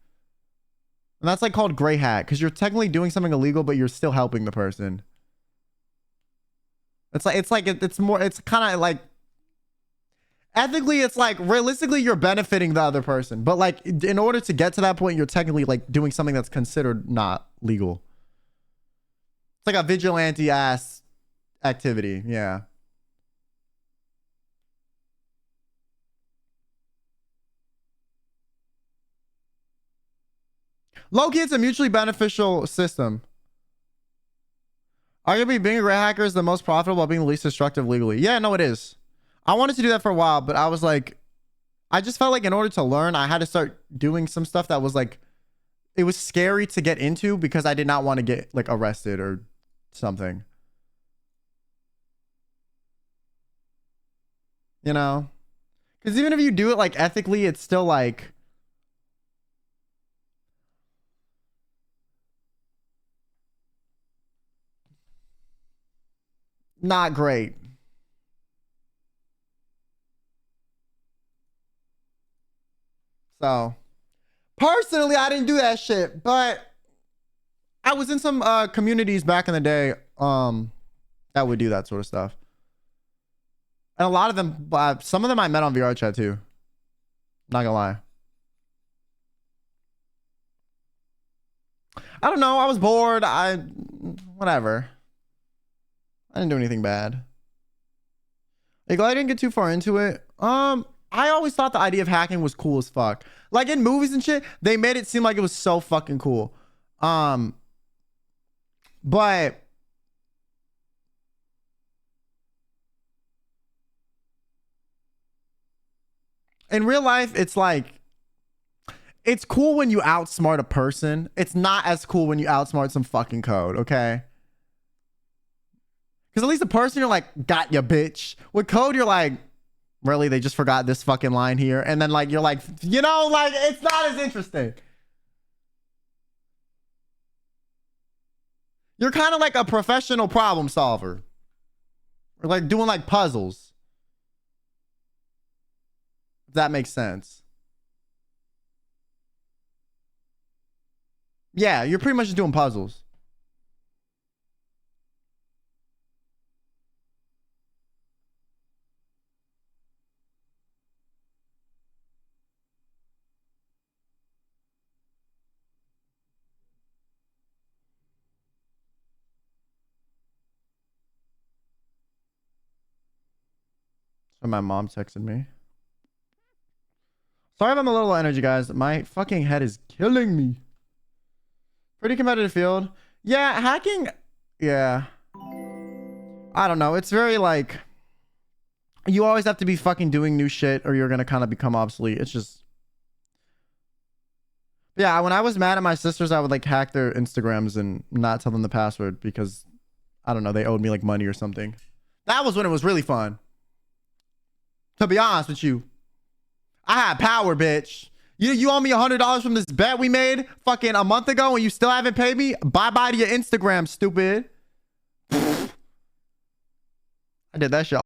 And that's like called gray hat, because you're technically doing something illegal, but you're still helping the person. It's kind of like, ethically, it's like realistically you're benefiting the other person, but like in order to get to that point, you're technically like doing something that's considered not legal. It's like a vigilante ass activity. Yeah. Low-key, it's a mutually beneficial system. Arguably, being a gray hacker is the most profitable while being the least destructive legally. Yeah, no, it is. I wanted to do that for a while, but I was like, I just felt like in order to learn, I had to start doing some stuff that was like, it was scary to get into because I did not want to get like arrested or something. You know? Because even if you do it like ethically, it's still like, not great. So, personally, I didn't do that shit, but I was in some communities back in the day that would do that sort of stuff. And a lot of them, some of them I met on VR chat too. Not gonna lie. I don't know. I was bored. Whatever. I didn't do anything bad. Like, I didn't get too far into it. I always thought the idea of hacking was cool as fuck. Like in movies and shit, they made it seem like it was so fucking cool. But in real life, it's like, it's cool when you outsmart a person. It's not as cool when you outsmart some fucking code, okay? Because at least the person, you're like, got ya, bitch. With code, you're like, really? They just forgot this fucking line here. And then like, you're like, you know, like, it's not as interesting. You're kind of like a professional problem solver. Or like doing like puzzles. If that makes sense. Yeah, you're pretty much just doing puzzles. So my mom texted me. Sorry if I'm a little low energy, guys. My fucking head is killing me. Pretty competitive field. Yeah, hacking. Yeah. I don't know. It's very like, you always have to be fucking doing new shit or you're gonna kind of become obsolete. It's just, yeah, when I was mad at my sisters, I would like hack their Instagrams and not tell them the password because, I don't know, they owed me like money or something. That was when it was really fun. To be honest with you, I had power, bitch. You owe me $100 from this bet we made fucking a month ago and you still haven't paid me? Bye-bye to your Instagram, stupid. I did that shit